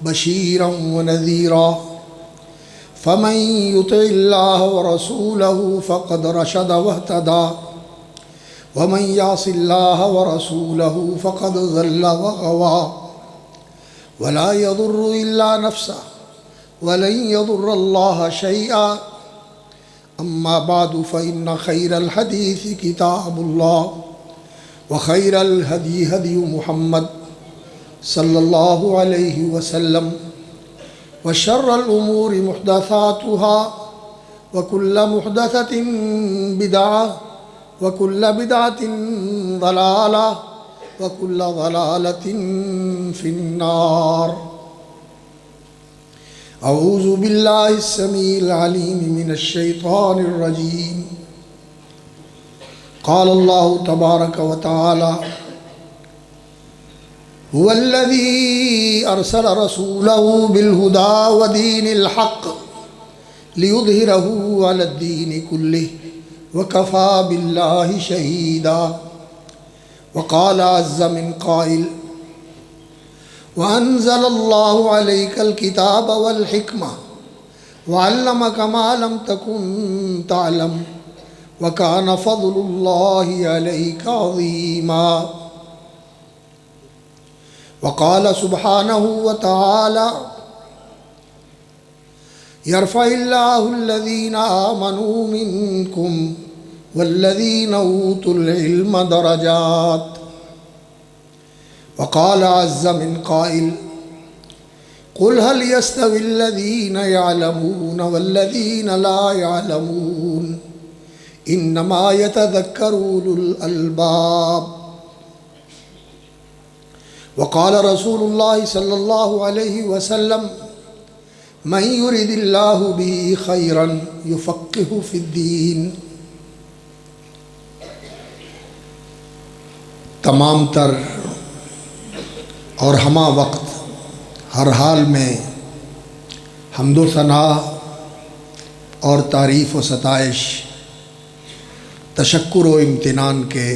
بشيرا ونذيرا فمن يطع الله ورسوله فقد رشد واهتدى ومن يعص الله ورسوله فقد ضل وغوى ولا يضر إلا نفسه ولن يضر الله شيئا أما بعد فإن خير الحديث كتاب الله وخير الهدي هدي محمد صلى الله عليه وسلم وشر الأمور محدثاتها وكل محدثة بدعة وكل بدعة ضلالة وكل ضلالة في النار أعوذ بالله السميع العليم من الشيطان الرجيم قال الله تبارك وتعالى هو الذي أرسل رسوله بالهدى ودين الحق ليظهره على الدين كله وكفى بالله شهيدا وقال عز من قائل وأنزل الله عليك الكتاب والحكمة وعلمك ما لم تكن تعلم وكان فضل الله عليك عظيما وقال سبحانه وتعالى يرفع الله الذين آمنوا منكم والذين أوتوا العلم درجات وقال عز من قائل قل هل يستوي الذين يعلمون والذين لا يعلمون إنما يتذكر أولو الألباب وقال رسول الله صلى الله عليه وسلم من يرد الله به خيرا يفقهه في الدين تمام تر اور ہمہ وقت ہر حال میں حمد و ثناء اور تعریف و ستائش تشکر و امتنان کے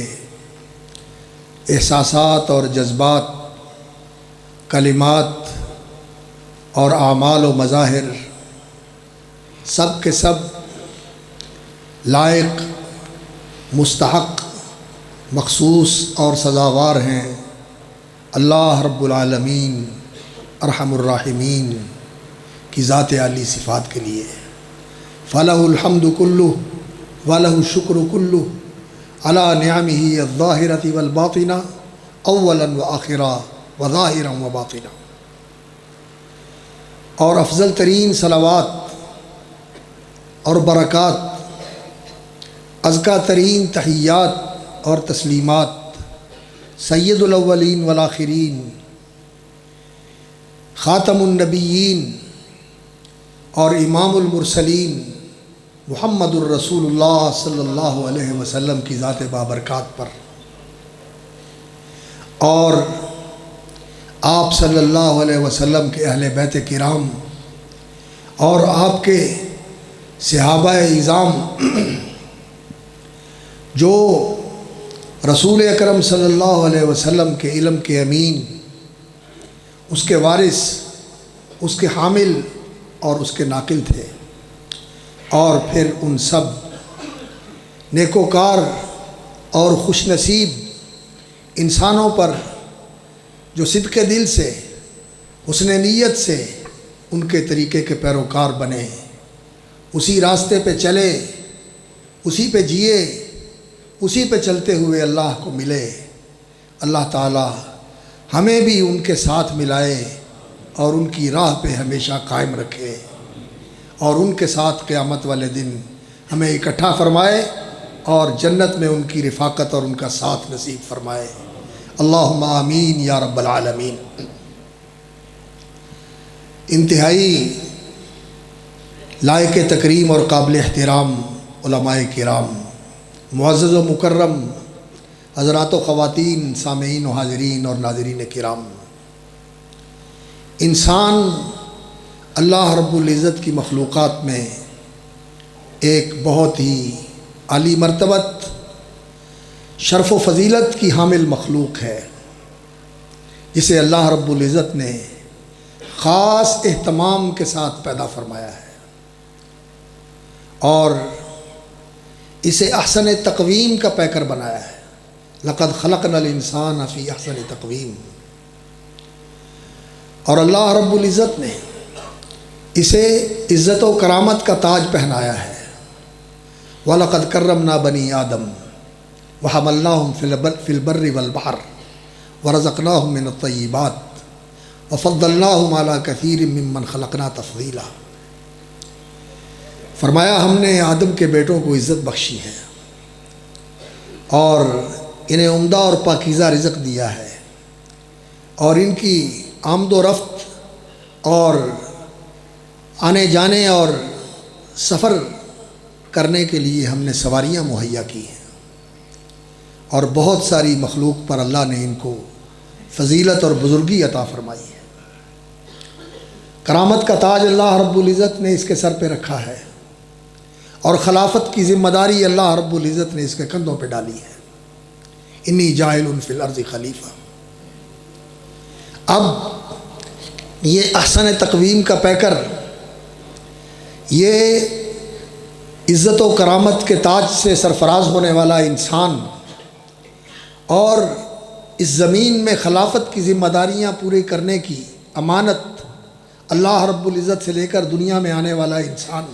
احساسات اور جذبات کلمات اور اعمال و مظاہر سب کے سب لائق مستحق مخصوص اور سزاوار ہیں اللہ رب العالمین ارحم الراحمین کی ذات عالی صفات کے لیے فلہ الحمد کلہ ولہ الشکر کلہ علی نعمہ الظاہرۃ والباطنہ اولا وآخرا وظاہرا وباطنہ اور افضل ترین صلوات اور برکات ازکیٰ ترین تحیات اور تسلیمات سید الاولین والآخرین خاتم النبیین اور امام المرسلین محمد الرسول اللہ صلی اللہ علیہ وسلم کی ذات بابرکات پر اور آپ صلی اللہ علیہ وسلم کے اہل بیت کرام اور آپ کے صحابہ اعظام جو رسول اکرم صلی اللہ علیہ وسلم کے علم کے امین اس کے وارث اس کے حامل اور اس کے ناقل تھے اور پھر ان سب نیکوکار اور خوش نصیب انسانوں پر جو صدق دل سے حسن نیت سے ان کے طریقے کے پیروکار بنے اسی راستے پہ چلے اسی پہ جیے اسی پہ چلتے ہوئے اللہ کو ملے اللہ تعالی ہمیں بھی ان کے ساتھ ملائے اور ان کی راہ پہ ہمیشہ قائم رکھے اور ان کے ساتھ قیامت والے دن ہمیں اکٹھا فرمائے اور جنت میں ان کی رفاقت اور ان کا ساتھ نصیب فرمائے اللہم آمین یا رب العالمین۔ انتہائی لائق تکریم اور قابل احترام علماء کرام، معزز و مکرم حضرات و خواتین، سامعین و حاضرین اور ناظرین کرام، انسان اللہ رب العزت کی مخلوقات میں ایک بہت ہی عالی مرتبت شرف و فضیلت کی حامل مخلوق ہے، جسے اللہ رب العزت نے خاص اہتمام کے ساتھ پیدا فرمایا ہے اور اسے احسن تقویم کا پیکر بنایا ہے۔ لقد خلقنا الانسان فی احسن تقویم۔ اور اللہ رب العزت نے اسے عزت و کرامت کا تاج پہنایا ہے۔ وَلَقَدْ كَرَّمْنَا بَنِي آدَمَ وَحَمَلْنَاهُمْ فِي الْبَرِّ وَالْبَحْرِ وَرَزَقْنَاهُمْ مِنَ الطَّيِّبَاتِ وَفَضَّلْنَاهُمْ عَلَى كَثِيرٍ مِّمَّنْ خَلَقْنَا تَفْضِيلًا۔ فرمایا ہم نے آدم کے بیٹوں کو عزت بخشی ہے اور انہیں عمدہ اور پاکیزہ رزق دیا ہے، اور ان کی آمد و رفت اور آنے جانے اور سفر کرنے کے لیے ہم نے سواریاں مہیا کی ہیں، اور بہت ساری مخلوق پر اللہ نے ان کو فضیلت اور بزرگی عطا فرمائی ہے۔ کرامت کا تاج اللہ رب العزت نے اس کے سر پہ رکھا ہے، اور خلافت کی ذمہ داری اللہ رب العزت نے اس کے کندھوں پہ ڈالی ہے۔ انی جاعل فی الارض خلیفہ۔ اب یہ احسن تقویم کا پیکر، یہ عزت و کرامت کے تاج سے سرفراز ہونے والا انسان اور اس زمین میں خلافت کی ذمہ داریاں پوری کرنے کی امانت اللہ رب العزت سے لے کر دنیا میں آنے والا انسان،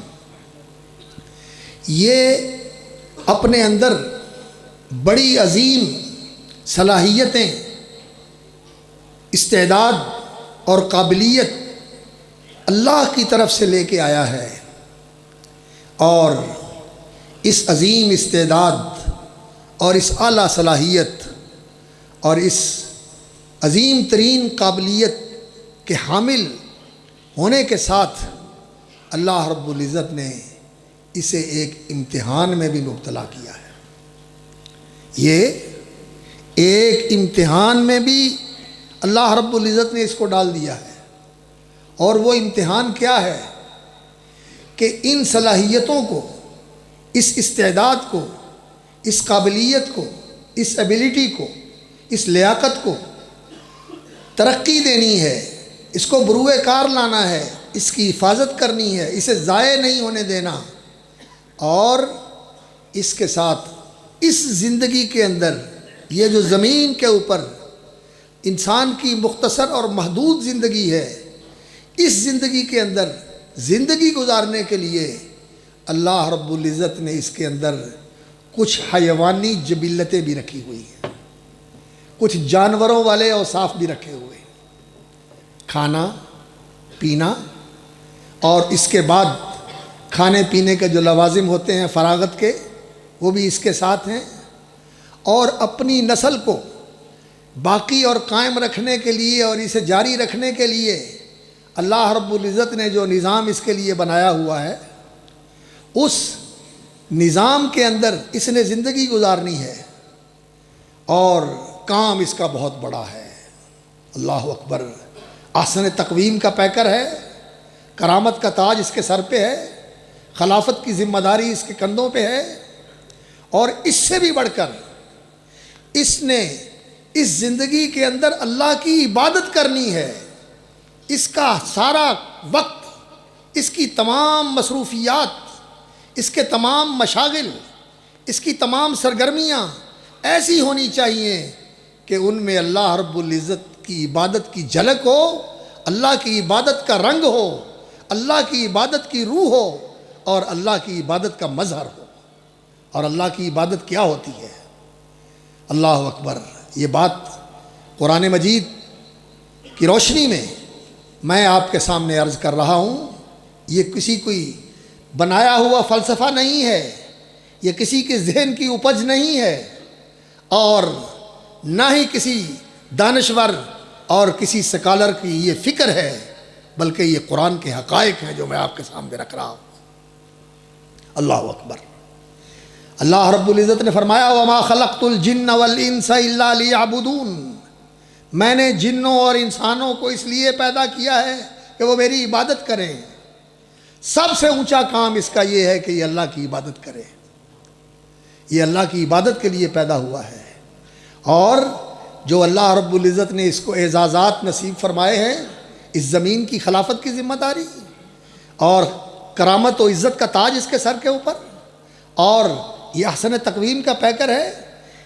یہ اپنے اندر بڑی عظیم صلاحیتیں، استعداد اور قابلیت اللہ کی طرف سے لے کے آیا ہے، اور اس عظیم استعداد اور اس اعلیٰ صلاحیت اور اس عظیم ترین قابلیت کے حامل ہونے کے ساتھ اللہ رب العزت نے اسے ایک امتحان میں بھی مبتلا کیا ہے۔ یہ ایک امتحان میں بھی اللہ رب العزت نے اس کو ڈال دیا ہے، اور وہ امتحان کیا ہے کہ ان صلاحیتوں کو، اس استعداد کو، اس قابلیت کو، اس ایبیلٹی کو، اس لیاقت کو ترقی دینی ہے، اس کو بروئے کار لانا ہے، اس کی حفاظت کرنی ہے، اسے ضائع نہیں ہونے دینا، اور اس کے ساتھ اس زندگی کے اندر، یہ جو زمین کے اوپر انسان کی مختصر اور محدود زندگی ہے، اس زندگی کے اندر زندگی گزارنے کے لیے اللہ رب العزت نے اس کے اندر کچھ حیوانی جبلتیں بھی رکھی ہوئی ہیں، کچھ جانوروں والے اوصاف بھی رکھے ہوئے ہیں۔ کھانا پینا، اور اس کے بعد کھانے پینے کے جو لوازم ہوتے ہیں فراغت کے، وہ بھی اس کے ساتھ ہیں، اور اپنی نسل کو باقی اور قائم رکھنے کے لیے اور اسے جاری رکھنے کے لیے اللہ رب العزت نے جو نظام اس کے لیے بنایا ہوا ہے، اس نظام کے اندر اس نے زندگی گزارنی ہے، اور کام اس کا بہت بڑا ہے۔ اللہ اکبر۔ احسن تقویم کا پیکر ہے، کرامت کا تاج اس کے سر پہ ہے، خلافت کی ذمہ داری اس کے کندھوں پہ ہے، اور اس سے بھی بڑھ کر اس نے اس زندگی کے اندر اللہ کی عبادت کرنی ہے۔ اس کا سارا وقت، اس کی تمام مصروفیات، اس کے تمام مشاغل، اس کی تمام سرگرمیاں ایسی ہونی چاہیے کہ ان میں اللہ رب العزت کی عبادت کی جھلک ہو، اللہ کی عبادت کا رنگ ہو، اللہ کی عبادت کی روح ہو، اور اللہ کی عبادت کا مظہر ہو۔ اور اللہ کی عبادت کیا ہوتی ہے؟ اللہ اکبر۔ یہ بات قرآن مجید کی روشنی میں آپ کے سامنے عرض کر رہا ہوں۔ یہ کسی کوئی بنایا ہوا فلسفہ نہیں ہے، یہ کسی کے ذہن کی اپج نہیں ہے، اور نہ ہی کسی دانشور اور کسی سکالر کی یہ فکر ہے، بلکہ یہ قرآن کے حقائق ہیں جو میں آپ کے سامنے رکھ رہا ہوں۔ اللہ اکبر۔ اللہ رب العزت نے فرمایا وَمَا خَلَقْتُ الْجِنَّ وَالْإِنسَ إِلَّا لِيَعْبُدُونَ۔ میں نے جنوں اور انسانوں کو اس لیے پیدا کیا ہے کہ وہ میری عبادت کریں۔ سب سے اونچا کام اس کا یہ ہے کہ یہ اللہ کی عبادت کرے، یہ اللہ کی عبادت کے لیے پیدا ہوا ہے۔ اور جو اللہ رب العزت نے اس کو اعزازات نصیب فرمائے ہیں، اس زمین کی خلافت کی ذمہ داری، اور کرامت و عزت کا تاج اس کے سر کے اوپر، اور یہ احسن تقویم کا پیکر ہے۔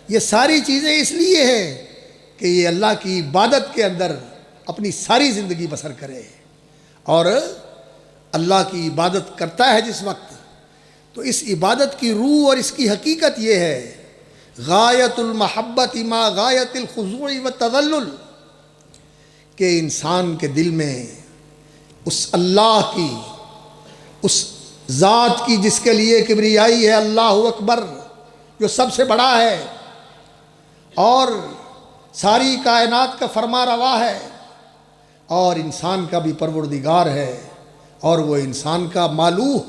یہ ساری چیزیں اس لیے ہیں کہ یہ اللہ کی عبادت کے اندر اپنی ساری زندگی بسر کرے، اور اللہ کی عبادت کرتا ہے جس وقت، تو اس عبادت کی روح اور اس کی حقیقت یہ ہے، غایت المحبت ما غایت الخضوع والتذلل، کہ انسان کے دل میں اس اللہ کی، اس ذات کی جس کے لیے کبریائی ہے، اللہ اکبر، جو سب سے بڑا ہے اور ساری کائنات کا فرما روا ہے، اور انسان کا بھی پروردگار ہے، اور وہ انسان کا مالوہ،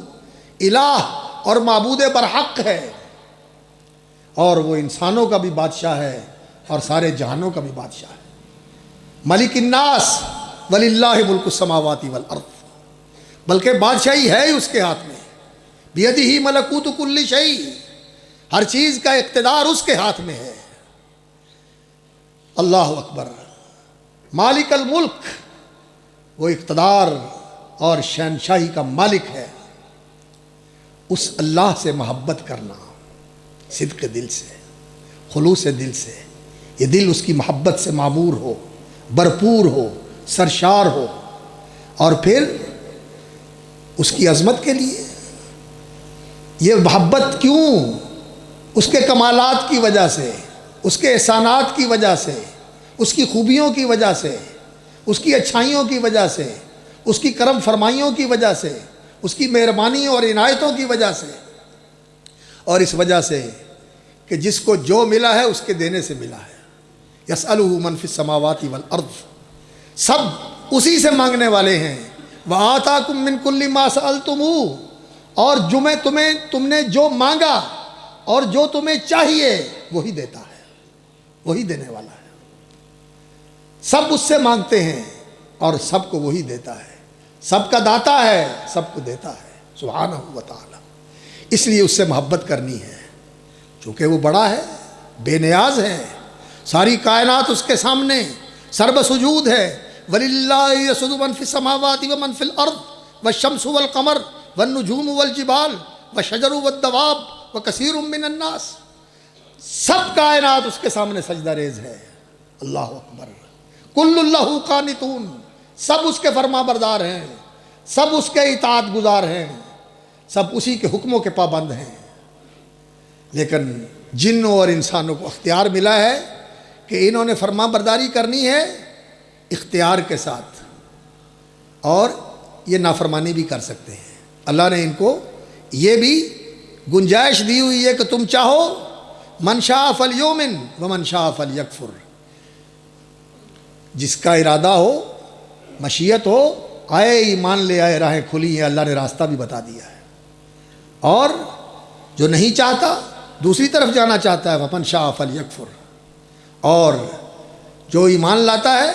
الہ اور معبود برحق ہے، اور وہ انسانوں کا بھی بادشاہ ہے اور سارے جہانوں کا بھی بادشاہ ہے۔ ملک الناس وللہ ملک السماوات والارض، بلکہ بادشاہی ہے ہی اس کے ہاتھ میں، بیدہ ملکوت کل شیء، ہر چیز کا اقتدار اس کے ہاتھ میں ہے۔ اللہ اکبر، مالک الملک، وہ اقتدار اور شہنشاہی کا مالک ہے۔ اس اللہ سے محبت کرنا صدق دل سے، خلوص دل سے، یہ دل اس کی محبت سے معمور ہو، بھرپور ہو، سرشار ہو، اور پھر اس کی عظمت کے لیے یہ محبت کیوں؟ اس کے کمالات کی وجہ سے، اس کے احسانات کی وجہ سے، اس کی خوبیوں کی وجہ سے، اس کی اچھائیوں کی وجہ سے، اس کی کرم فرمائیوں کی وجہ سے، اس کی مہربانی اور عنایتوں کی وجہ سے، اور اس وجہ سے کہ جس کو جو ملا ہے اس کے دینے سے ملا ہے۔ یسألہ من فی السماوات والارض، سب اسی سے مانگنے والے ہیں۔ وآتاکم من کل ما سألتموہ، اور تم نے جو مانگا اور جو تمہیں چاہیے وہی دیتا ہے، وہی دینے والا ہے۔ سب اس سے مانگتے ہیں اور سب کو وہی دیتا ہے، سب کا داتا ہے، سب کو دیتا ہے سبحانہ و تعالی۔ اس لیے اس سے محبت کرنی ہے، چونکہ وہ بڑا ہے، بے نیاز ہے، ساری کائنات اس کے سامنے سرب سجود ہے۔ وَلِلَّهِ يَسْجُدُ مَن فِي السَّمَاوَاتِ وَمَن فِي الْأَرْضِ وَالشَّمْسُ وَالْقَمَرُ وَالنُّجُومُ وَالْجِبَالُ وَالشَّجَرُ وَالدَّوَابُ وَكَثِيرٌ مِّنَ النَّاسِ، سب کائنات اس کے سامنے سجدہ ریز ہے۔ اللہ اکبر، کل اللہ قانتون، سب اس کے فرما بردار ہیں، سب اس کے اطاعت گزار ہیں، سب اسی کے حکموں کے پابند ہیں۔ لیکن جنوں اور انسانوں کو اختیار ملا ہے کہ انہوں نے فرما برداری کرنی ہے اختیار کے ساتھ، اور یہ نافرمانی بھی کر سکتے ہیں۔ اللہ نے ان کو یہ بھی گنجائش دی ہوئی ہے کہ تم چاہو من شاء فلیؤمن ومن شاء فلیکفر، جس کا ارادہ ہو، مشیت ہو، آئے ایمان لے آئے، راہیں کھلی ہیں، اللہ نے راستہ بھی بتا دیا ہے، اور جو نہیں چاہتا، دوسری طرف جانا چاہتا ہے، ومن شاء فلیکفر، اور جو ایمان لاتا ہے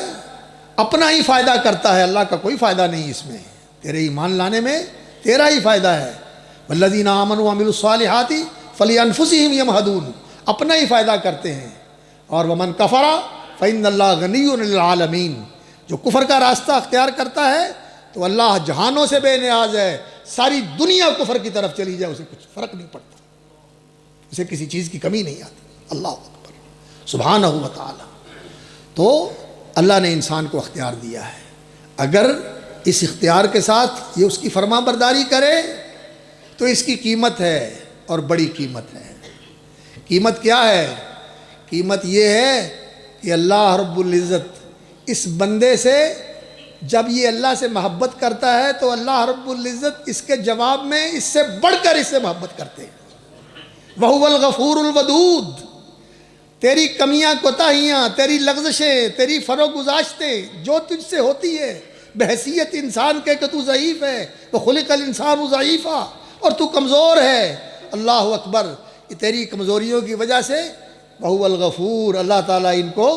اپنا ہی فائدہ کرتا ہے، اللہ کا کوئی فائدہ نہیں اس میں، تیرے ایمان لانے میں تیرا ہی فائدہ ہے۔ والذین آمنوا وعملوا الصالحات فلانفسہم یمہدون، اپنا ہی فائدہ کرتے ہیں۔ اور ومن کفر فإن اللہ غنی عن العالمین، جو کفر کا راستہ اختیار کرتا ہے تو اللہ جہانوں سے بے نیاز ہے، ساری دنیا کفر کی طرف چلی جائے اسے کچھ فرق نہیں پڑتا، اسے کسی چیز کی کمی نہیں آتی۔ اللہ اکبر سبحانہ و تعالی۔ تو اللہ نے انسان کو اختیار دیا ہے، اگر اس اختیار کے ساتھ یہ اس کی فرما برداری کرے تو اس کی قیمت ہے، اور بڑی قیمت ہے۔ قیمت کیا ہے؟ قیمت یہ ہے کہ اللہ رب العزت اس بندے سے، جب یہ اللہ سے محبت کرتا ہے تو اللہ رب العزت اس کے جواب میں اس سے بڑھ کر اس سے محبت کرتے ہیں۔ وَهُوَ الْغَفُورُ الْوَدُودُ، تیری کمیاں کوتاہیاں، تیری لغزشیں، تیری فروگزاشتیں جو تجھ سے ہوتی ہے بحیثیت انسان کے کہ تو ضعیف ہے، وَخُلِقَ الْإِنسَانُ ضَعِیفًا، اور تو کمزور ہے۔ اللہ اکبر، یہ تیری کمزوریوں کی وجہ سے وَهُوَ الْغَفُورُ، اللہ تعالیٰ ان کو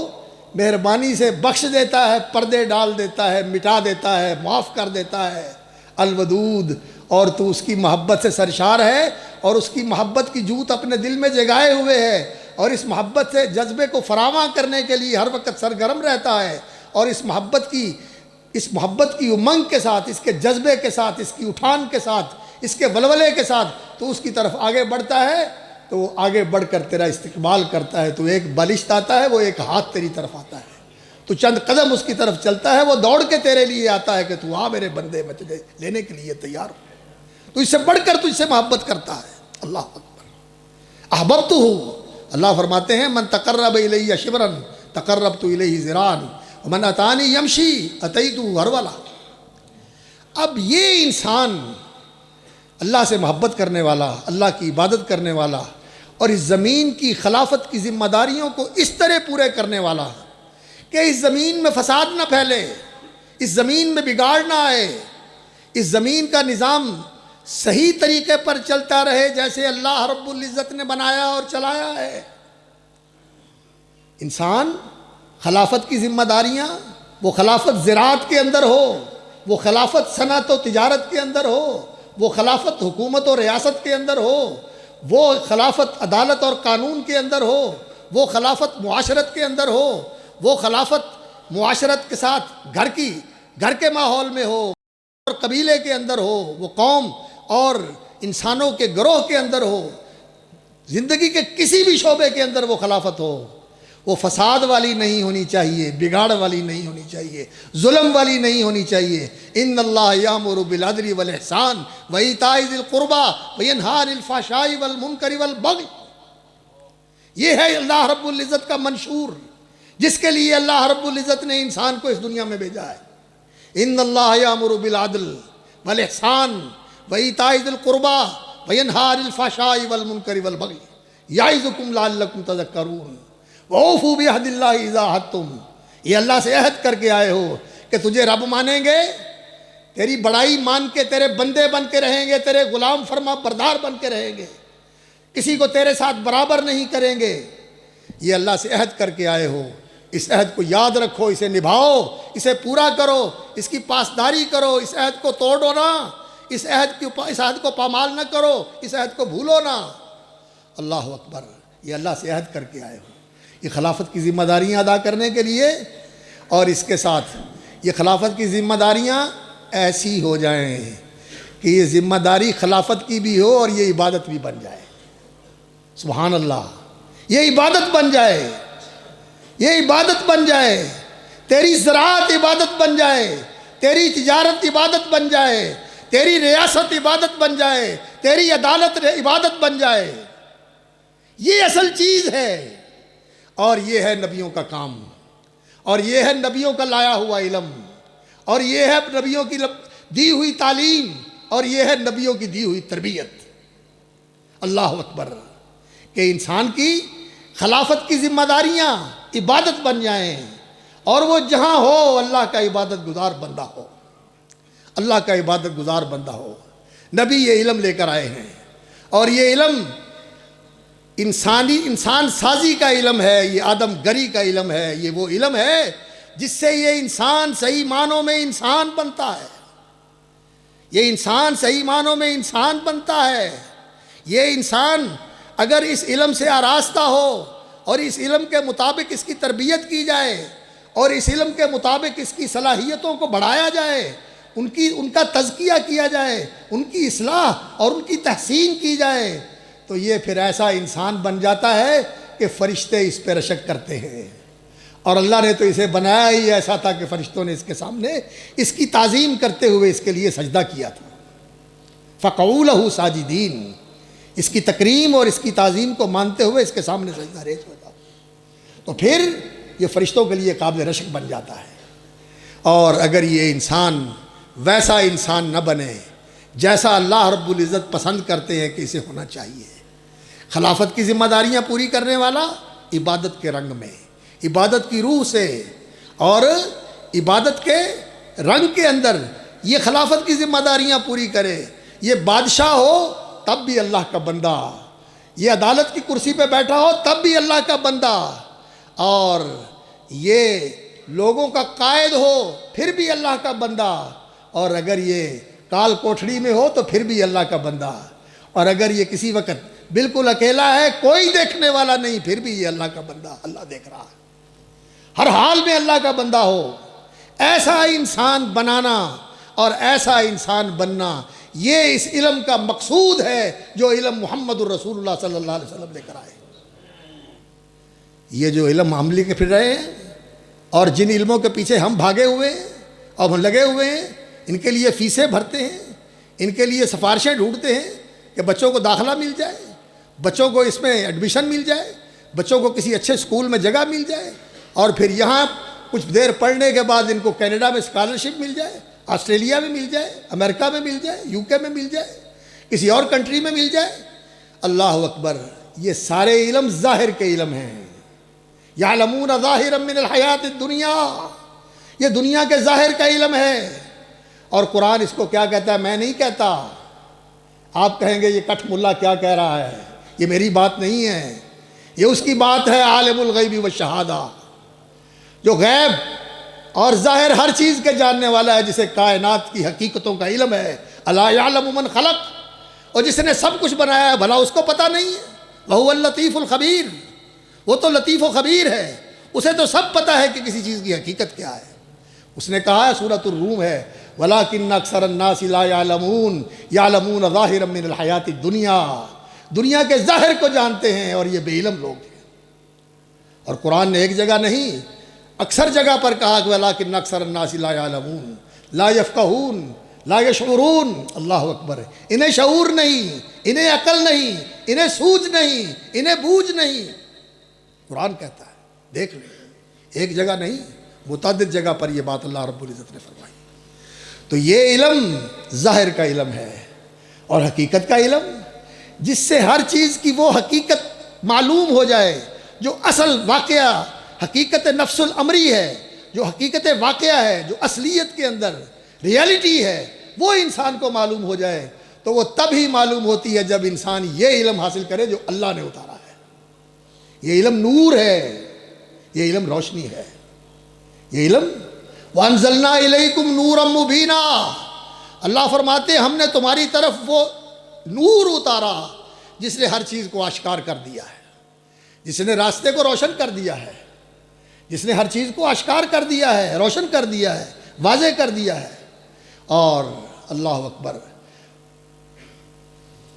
مہربانی سے بخش دیتا ہے، پردے ڈال دیتا ہے، مٹا دیتا ہے، معاف کر دیتا ہے۔ الودود، اور تو اس کی محبت سے سرشار ہے، اور اس کی محبت کی جوت اپنے دل میں جگائے ہوئے ہے، اور اس محبت سے جذبے کو فراواں کرنے کے لیے ہر وقت سرگرم رہتا ہے، اور اس محبت کی اس محبت کی امنگ کے ساتھ، اس کے جذبے کے ساتھ، اس کی اٹھان کے ساتھ، اس کے ولولے کے ساتھ تو اس کی طرف آگے بڑھتا ہے، تو وہ آگے بڑھ کر تیرا استقبال کرتا ہے۔ تو ایک بالشت آتا ہے، وہ ایک ہاتھ تیری طرف آتا ہے، تو چند قدم اس کی طرف چلتا ہے، وہ دوڑ کے تیرے لیے آتا ہے کہ تو آ میرے بندے، میں تجھے لینے کے لیے تیار ہوں۔ تو اس سے بڑھ کر تجھ سے محبت کرتا ہے۔ اللہ اکبر۔ احببتہ، اللہ فرماتے ہیں من تقرب الی شبرا تقربت الیہ ذراعا ومن اتانی یمشی اتیتہ ہرولا۔ اب یہ انسان اللہ سے محبت کرنے والا، اللہ کی عبادت کرنے والا، اور اس زمین کی خلافت کی ذمہ داریوں کو اس طرح پورے کرنے والا کہ اس زمین میں فساد نہ پھیلے، اس زمین میں بگاڑ نہ آئے، اس زمین کا نظام صحیح طریقے پر چلتا رہے جیسے اللہ رب العزت نے بنایا اور چلایا ہے۔ انسان خلافت کی ذمہ داریاں، وہ خلافت زراعت کے اندر ہو، وہ خلافت صنعت و تجارت کے اندر ہو، وہ خلافت حکومت و ریاست کے اندر ہو، وہ خلافت عدالت اور قانون کے اندر ہو، وہ خلافت معاشرت کے اندر ہو، وہ خلافت معاشرت کے ساتھ گھر کے ماحول میں ہو اور قبیلے کے اندر ہو، وہ قوم اور انسانوں کے گروہ کے اندر ہو، زندگی کے کسی بھی شعبے کے اندر وہ خلافت ہو، وہ فساد والی نہیں ہونی چاہیے، بگاڑ والی نہیں ہونی چاہیے، ظلم والی نہیں ہونی چاہیے۔ ان اللہ یامر بالعدل والاحسان وایتاء ذی القربى وینہی عن الفحشاء والمنکر والبغی۔ یہ ہے اللہ رب العزت کا منشور، جس کے لیے اللہ رب العزت نے انسان کو اس دنیا میں بھیجا ہے۔ ان اللہ یامر بالعدل والاحسان وایتاء ذی القربى وینہی عن الفحشاء والمنکر والبغی یعظکم لعلکم تذکرون وَأَوْفُوا بِعَهْدِ اللَّهِ إِذَا عَاهَدتُّمْ۔ یہ اللہ سے عہد کر کے آئے ہو کہ تجھے رب مانیں گے، تیری بڑائی مان کے تیرے بندے بن کے رہیں گے، تیرے غلام فرما بردار بن کے رہیں گے، کسی کو تیرے ساتھ برابر نہیں کریں گے۔ یہ اللہ سے عہد کر کے آئے ہو، اس عہد کو یاد رکھو، اسے نبھاؤ، اسے پورا کرو، اس کی پاسداری کرو، اس عہد کو توڑو نہ، اس عہد کو پامال نہ کرو، اس عہد کو بھولو نہ۔ اللہ اکبر۔ یہ اللہ سے عہد کر کے آئے ہو یہ خلافت کی ذمہ داریاں ادا کرنے کے لیے، اور اس کے ساتھ یہ خلافت کی ذمہ داریاں ایسی ہو جائیں کہ یہ ذمہ داری خلافت کی بھی ہو اور یہ عبادت بھی بن جائے۔ سبحان اللہ، یہ عبادت بن جائے، یہ عبادت بن جائے، تیری زراعت عبادت بن جائے، تیری تجارت عبادت بن جائے، تیری ریاست عبادت بن جائے، تیری عدالت عبادت بن جائے۔ یہ اصل چیز ہے، اور یہ ہے نبیوں کا کام، اور یہ ہے نبیوں کا لایا ہوا علم، اور یہ ہے نبیوں کی دی ہوئی تعلیم، اور یہ ہے نبیوں کی دی ہوئی تربیت۔ اللہ اکبر۔ کہ انسان کی خلافت کی ذمہ داریاں عبادت بن جائیں، اور وہ جہاں ہو اللہ کا عبادت گزار بندہ ہو، اللہ کا عبادت گزار بندہ ہو۔ نبی یہ علم لے کر آئے ہیں، اور یہ علم انسان سازی کا علم ہے، یہ آدم گری کا علم ہے، یہ وہ علم ہے جس سے یہ انسان صحیح معنوں میں انسان بنتا ہے، یہ انسان صحیح معنوں میں انسان بنتا ہے۔ یہ انسان اگر اس علم سے آراستہ ہو اور اس علم کے مطابق اس کی تربیت کی جائے اور اس علم کے مطابق اس کی صلاحیتوں کو بڑھایا جائے، ان کا تزکیہ کیا جائے، ان کی اصلاح اور ان کی تحسین کی جائے، تو یہ پھر ایسا انسان بن جاتا ہے کہ فرشتے اس پہ رشک کرتے ہیں۔ اور اللہ نے تو اسے بنایا ہی ایسا تھا کہ فرشتوں نے اس کے سامنے اس کی تعظیم کرتے ہوئے اس کے لیے سجدہ کیا تھا۔ فَقَعُوا لَهُ سَاجِدِينَ، اس کی تکریم اور اس کی تعظیم کو مانتے ہوئے اس کے سامنے سجدہ ریز ہو جاتا، تو پھر یہ فرشتوں کے لیے قابل رشک بن جاتا ہے۔ اور اگر یہ انسان ویسا انسان نہ بنے جیسا اللہ رب العزت پسند کرتے ہیں کہ اسے ہونا چاہیے، خلافت کی ذمہ داریاں پوری کرنے والا عبادت کے رنگ میں، عبادت کی روح سے اور عبادت کے رنگ کے اندر یہ خلافت کی ذمہ داریاں پوری کرے، یہ بادشاہ ہو تب بھی اللہ کا بندہ، یہ عدالت کی کرسی پہ بیٹھا ہو تب بھی اللہ کا بندہ، اور یہ لوگوں کا قائد ہو پھر بھی اللہ کا بندہ، اور اگر یہ کال کوٹھڑی میں ہو تو پھر بھی اللہ کا بندہ، اور اگر یہ کسی وقت بالکل اکیلا ہے، کوئی دیکھنے والا نہیں، پھر بھی یہ اللہ کا بندہ، اللہ دیکھ رہا ہے، ہر حال میں اللہ کا بندہ ہو۔ ایسا انسان بنانا اور ایسا انسان بننا، یہ اس علم کا مقصود ہے جو علم محمد الرسول اللہ صلی اللہ علیہ وسلم لے کر آئے۔ یہ جو علم ہم لے کے پھر رہے ہیں اور جن علموں کے پیچھے ہم بھاگے ہوئے ہیں اور ہم لگے ہوئے ہیں، ان کے لیے فیسیں بھرتے ہیں، ان کے لیے سفارشیں ڈھونڈتے ہیں کہ بچوں کو داخلہ مل جائے، بچوں کو اس میں ایڈمیشن مل جائے، بچوں کو کسی اچھے اسکول میں جگہ مل جائے، اور پھر یہاں کچھ دیر پڑھنے کے بعد ان کو کینیڈا میں اسکالرشپ مل جائے، آسٹریلیا میں مل جائے، امریکہ میں مل جائے، یو کے میں مل جائے، کسی اور کنٹری میں مل جائے۔ اللہ اکبر، یہ سارے علم ظاہر کے علم ہیں۔ یعلمون ظاہرا من الحیات الدنیا، یہ دنیا کے ظاہر کا علم ہے۔ اور قرآن اس کو کیا کہتا ہے؟ میں نہیں کہتا۔ آپ کہیں گے یہ کٹھ ملا کیا کہہ رہا ہے، یہ میری بات نہیں ہے، یہ اس کی بات ہے۔ عالم الغیب والشہادہ، جو غیب اور ظاہر ہر چیز کے جاننے والا ہے، جسے کائنات کی حقیقتوں کا علم ہے۔ الا یعلم من خلق، اور جس نے سب کچھ بنایا ہے بھلا اس کو پتہ نہیں ہے؟ وہو اللطیف الخبیر، وہ تو لطیف و خبیر ہے، اسے تو سب پتہ ہے کہ کسی چیز کی حقیقت کیا ہے۔ اس نے کہا ہے، سورۃ الروم ہے، وَلَٰكِنَّ أَكْثَرَ النَّاسِ لَا يَعْلَمُونَ يَعْلَمُونَ ظَاهِرًا مِّنَ الْحَيَاةِ الدُّنْيَا، دنیا کے ظاہر کو جانتے ہیں اور یہ بے علم لوگ ہیں۔ اور قرآن نے ایک جگہ نہیں، اکثر جگہ پر کہا کہ وَلَٰكِنَّ أَكْثَرَ النَّاسِ لَا يَعْلَمُونَ لَا يَفْقَهُونَ لَا يَشْعُرُونَ۔ اللہ اکبر، انہیں شعور نہیں، انہیں عقل نہیں، انہیں سوجھ نہیں، انہیں بوجھ نہیں۔ قرآن کہتا ہے، دیکھ لیں، ایک جگہ نہیں، متعدد جگہ پر یہ بات اللہ رب العزت نے فرمائی۔ تو یہ علم ظاہر کا علم ہے، اور حقیقت کا علم، جس سے ہر چیز کی وہ حقیقت معلوم ہو جائے جو اصل واقعہ حقیقت نفس الامری ہے، جو حقیقت واقعہ ہے، جو اصلیت کے اندر ریالٹی ہے، وہ انسان کو معلوم ہو جائے، تو وہ تب ہی معلوم ہوتی ہے جب انسان یہ علم حاصل کرے جو اللہ نے اتارا ہے۔ یہ علم نور ہے، یہ علم روشنی ہے، یہ علم وَأَنزَلْنَا إِلَيْكُمْ نُورًا مُبِينًا، اللہ فرماتے ہیں ہم نے تمہاری طرف وہ نور اتارا جس نے ہر چیز کو آشکار کر دیا ہے، جس نے راستے کو روشن کر دیا ہے، جس نے ہر چیز کو آشکار کر دیا ہے، روشن کر دیا ہے، واضح کر دیا ہے۔ اور اللہ اکبر،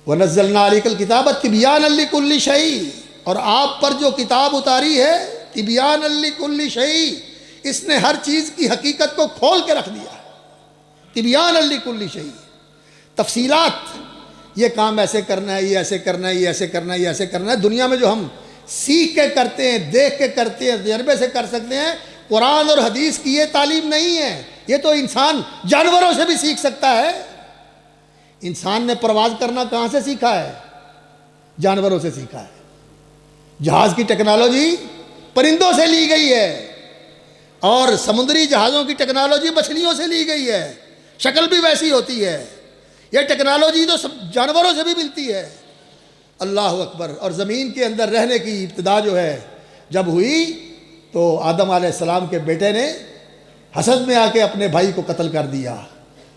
وَنَزَّلْنَا عَلَيْكَ الْكِتَابَ تِبْيَانًا لِكُلِّ شَيْءٍ، اور آپ پر جو کتاب اتاری ہے تِبْيَانًا لِكُلِّ شَيْءٍ، اس نے ہر چیز کی حقیقت کو کھول کے رکھ دیا ہے۔ تِبْيَانًا لِكُلِّ شَيْءٍ، تفصیلات، یہ کام ایسے کرنا ہے، یہ ایسے کرنا ہے، یہ ایسے کرنا ہے، یہ ایسے کرنا ہے۔ دنیا میں جو ہم سیکھ کے کرتے ہیں، دیکھ کے کرتے ہیں، تجربے سے کر سکتے ہیں، قرآن اور حدیث کی یہ تعلیم نہیں ہے۔ یہ تو انسان جانوروں سے بھی سیکھ سکتا ہے۔ انسان نے پرواز کرنا کہاں سے سیکھا ہے؟ جانوروں سے سیکھا ہے۔ جہاز کی ٹیکنالوجی پرندوں سے لی گئی ہے، اور سمندری جہازوں کی ٹیکنالوجی مچھلیوں سے لی گئی ہے، شکل بھی ویسی ہوتی ہے۔ یہ ٹیکنالوجی تو جانوروں سے بھی ملتی ہے۔ اللہ اکبر۔ اور زمین کے اندر رہنے کی ابتدا جو ہے جب ہوئی تو آدم علیہ السلام کے بیٹے نے حسد میں آ کے اپنے بھائی کو قتل کر دیا،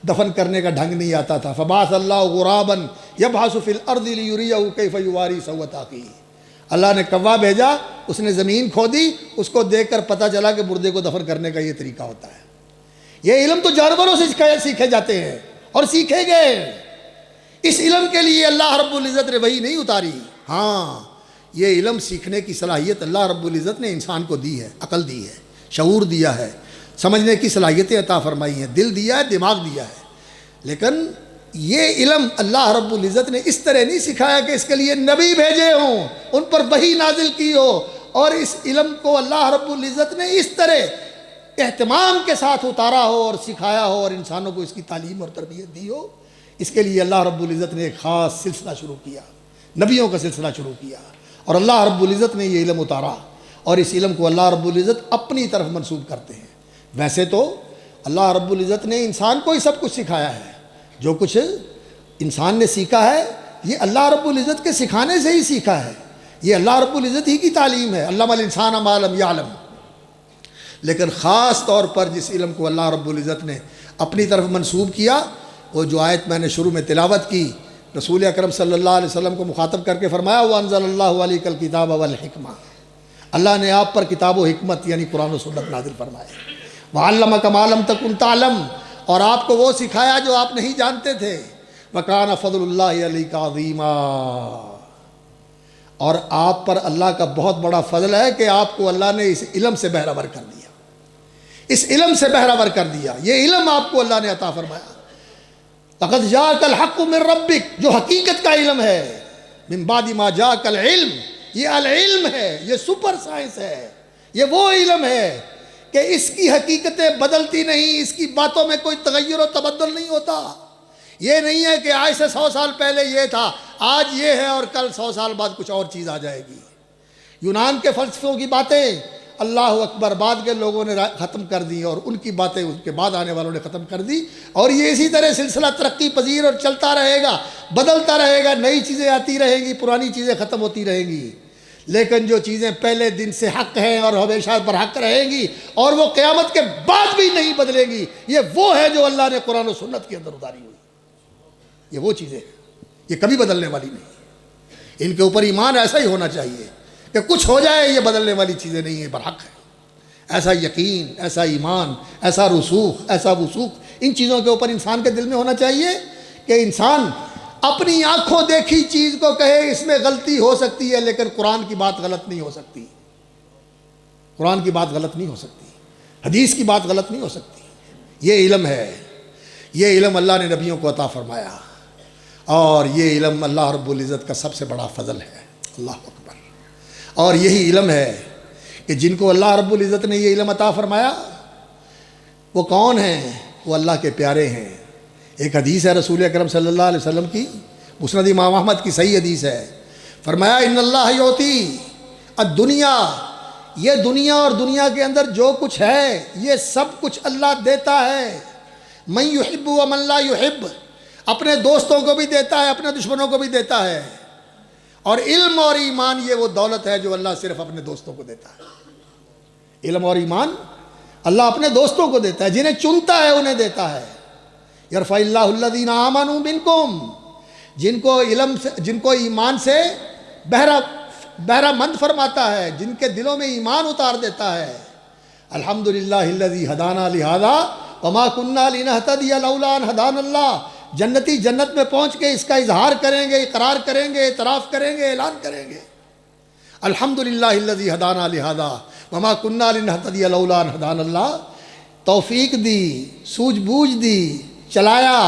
دفن کرنے کا ڈھنگ نہیں آتا تھا۔ فبعث اللہ غرابا یبحث فی الارض لیریہ کیف یواری سوءۃ اخیہ، اللہ نے کوا بھیجا، اس نے زمین کھودی، اس کو دیکھ کر پتہ چلا کہ مردے کو دفن کرنے کا یہ طریقہ ہوتا ہے۔ یہ علم تو جانوروں سے سیکھے جاتے ہیں اور سیکھے گئے۔ اس علم کے لیے اللہ رب العزت نے وحی نہیں اتاری۔ ہاں، یہ علم سیکھنے کی صلاحیت اللہ رب العزت نے انسان کو دی ہے، عقل دی ہے، شعور دیا ہے، سمجھنے کی صلاحیتیں عطا فرمائی ہیں، دل دیا ہے، دماغ دیا ہے۔ لیکن یہ علم اللہ رب العزت نے اس طرح نہیں سکھایا کہ اس کے لیے نبی بھیجے ہوں، ان پر وحی نازل کی ہو، اور اس علم کو اللہ رب العزت نے اس طرح اہتمام کے ساتھ اتارا ہو اور سکھایا ہو اور انسانوں کو اس کی تعلیم اور تربیت دی ہو۔ اس کے لیے اللہ رب العزت نے ایک خاص سلسلہ شروع کیا، نبیوں کا سلسلہ شروع کیا، اور اللہ رب العزت نے یہ علم اتارا، اور اس علم کو اللہ رب العزت اپنی طرف منسوب کرتے ہیں۔ ویسے تو اللہ رب العزت نے انسان کو ہی سب کچھ سکھایا ہے، جو کچھ انسان نے سیکھا ہے یہ اللہ رب العزت کے سکھانے سے ہی سیکھا ہے، یہ اللہ رب العزت ہی کی تعلیم ہے۔ علم الانسان ما لم یعلم۔ لیکن خاص طور پر جس علم کو اللہ رب العزت نے اپنی طرف منسوب کیا، وہ جو آیت میں نے شروع میں تلاوت کی، رسول اکرم صلی اللہ علیہ وسلم کو مخاطب کر کے فرمایا وَأَنزَلَ اللَّهُ عَلَيْكَ الْكِتَابَ وَالْحِكْمَةَ، اللہ نے آپ پر کتاب و حکمت یعنی قرآن و سنت نازل فرمائے۔ وعلمک ما لم تکن تعلم، اور آپ کو وہ سکھایا جو آپ نہیں جانتے تھے، وکان فضل اللہ علیک عظیما، اور آپ پر اللہ کا بہت بڑا فضل ہے کہ آپ کو اللہ نے اس علم سے بہرہ ور کر دیا، اس علم سے بہرہ ور کر دیا، یہ علم آپ کو اللہ نے عطا فرمایا۔ لقد جاءک الحق من ربک، جو حقیقت کا علم ہے، من بعد ما جاءک العلم، یہ العلم ہے، یہ سپر سائنس ہے، یہ وہ علم ہے کہ اس کی حقیقتیں بدلتی نہیں، اس کی باتوں میں کوئی تغیر و تبدل نہیں ہوتا۔ یہ نہیں ہے کہ آج سے 100 سال پہلے یہ تھا، آج یہ ہے اور کل 100 سال بعد کچھ اور چیز آ جائے گی۔ یونان کے فلسفوں کی باتیں اللہ اکبر بعد کے لوگوں نے ختم کر دی، اور ان کی باتیں ان کے بعد آنے والوں نے ختم کر دی، اور یہ اسی طرح سلسلہ ترقی پذیر اور چلتا رہے گا، بدلتا رہے گا، نئی چیزیں آتی رہیں گی، پرانی چیزیں ختم ہوتی رہیں گی، لیکن جو چیزیں پہلے دن سے حق ہیں اور ہمیشہ پر حق رہیں گی اور وہ قیامت کے بعد بھی نہیں بدلیں گی، یہ وہ ہے جو اللہ نے قرآن و سنت کے اندر اتاری ہوئی، یہ وہ چیزیں ہیں، یہ کبھی بدلنے والی نہیں۔ ان کے اوپر ایمان ایسا ہی ہونا چاہیے کہ کچھ ہو جائے یہ بدلنے والی چیزیں نہیں ہیں، برحق ہے، ایسا یقین، ایسا ایمان، ایسا رسوخ، ایسا وثوق ان چیزوں کے اوپر انسان کے دل میں ہونا چاہیے کہ انسان اپنی آنکھوں دیکھی چیز کو کہے اس میں غلطی ہو سکتی ہے، لیکن قرآن کی بات غلط نہیں ہو سکتی، قرآن کی بات غلط نہیں ہو سکتی، حدیث کی بات غلط نہیں ہو سکتی۔ یہ علم ہے، یہ علم اللہ نے نبیوں کو عطا فرمایا، اور یہ علم اللہ رب العزت کا سب سے بڑا فضل ہے، اللہ اکبر۔ اور یہی علم ہے کہ جن کو اللہ رب العزت نے یہ علم عطا فرمایا وہ کون ہیں؟ وہ اللہ کے پیارے ہیں۔ ایک حدیث ہے رسول اکرم صلی اللہ علیہ وسلم کی، مسند امام احمد کی صحیح حدیث ہے، فرمایا ان اللہ یعطی الدنیا، یہ دنیا اور دنیا کے اندر جو کچھ ہے یہ سب کچھ اللہ دیتا ہے، من یحب و من لا یحب، اپنے دوستوں کو بھی دیتا ہے، اپنے دشمنوں کو بھی دیتا ہے، اور علم اور ایمان یہ وہ دولت ہے جو اللہ صرف اپنے دوستوں کو دیتا ہے۔ علم اور ایمان اللہ اپنے دوستوں کو دیتا ہے، جنہیں چنتا ہے انہیں دیتا ہے۔ یرفع اللہ الذین آمنوا منکم، جن کو علم سے، جن کو ایمان سے بہرہ مند فرماتا ہے، جن کے دلوں میں ایمان اتار دیتا ہے۔ الحمدللہ الذی ہدانا لہذا وما کنا لنہتدی لولا ان ہدانا اللہ، جنتی جنت میں پہنچ کے اس کا اظہار کریں گے، اقرار کریں گے، اعتراف کریں گے، اعلان کریں گے، الحمدللہ الذی ہدانا لہذا وما کنا لنہتدی لولا ان ہدانا اللہ، توفیق دی، سوجھ بوجھ دی، چلایا،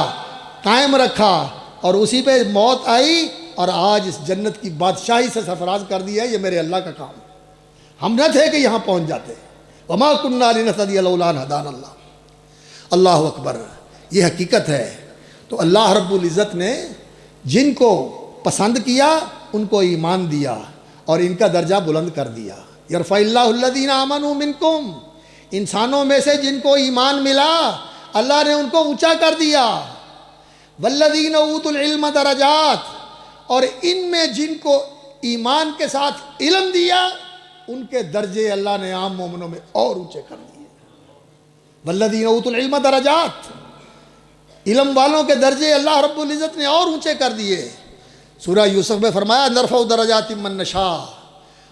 قائم رکھا، اور اسی پہ موت آئی اور آج اس جنت کی بادشاہی سے سرفراز کر دیا ہے، یہ میرے اللہ کا کام ہے، ہم نہ تھے کہ یہاں پہنچ جاتے، وما کنا لنہتدی لولا ان ہدانا اللہ۔ اللہ اکبر، یہ حقیقت ہے۔ تو اللہ رب العزت نے جن کو پسند کیا ان کو ایمان دیا اور ان کا درجہ بلند کر دیا۔ یرفع اللہ الذین آمنوا منکم، انسانوں میں سے جن کو ایمان ملا اللہ نے ان کو اونچا کر دیا، والذین اوتوا العلم درجات، اور ان میں جن کو ایمان کے ساتھ علم دیا ان کے درجے اللہ نے عام مومنوں میں اور اونچے کر دیے۔ والذین اوتوا العلم درجات، علم والوں کے درجے اللہ رب العزت نے اور اونچے کر دیے۔ سورہ یوسف میں فرمایا نرفع درجات من نشاء،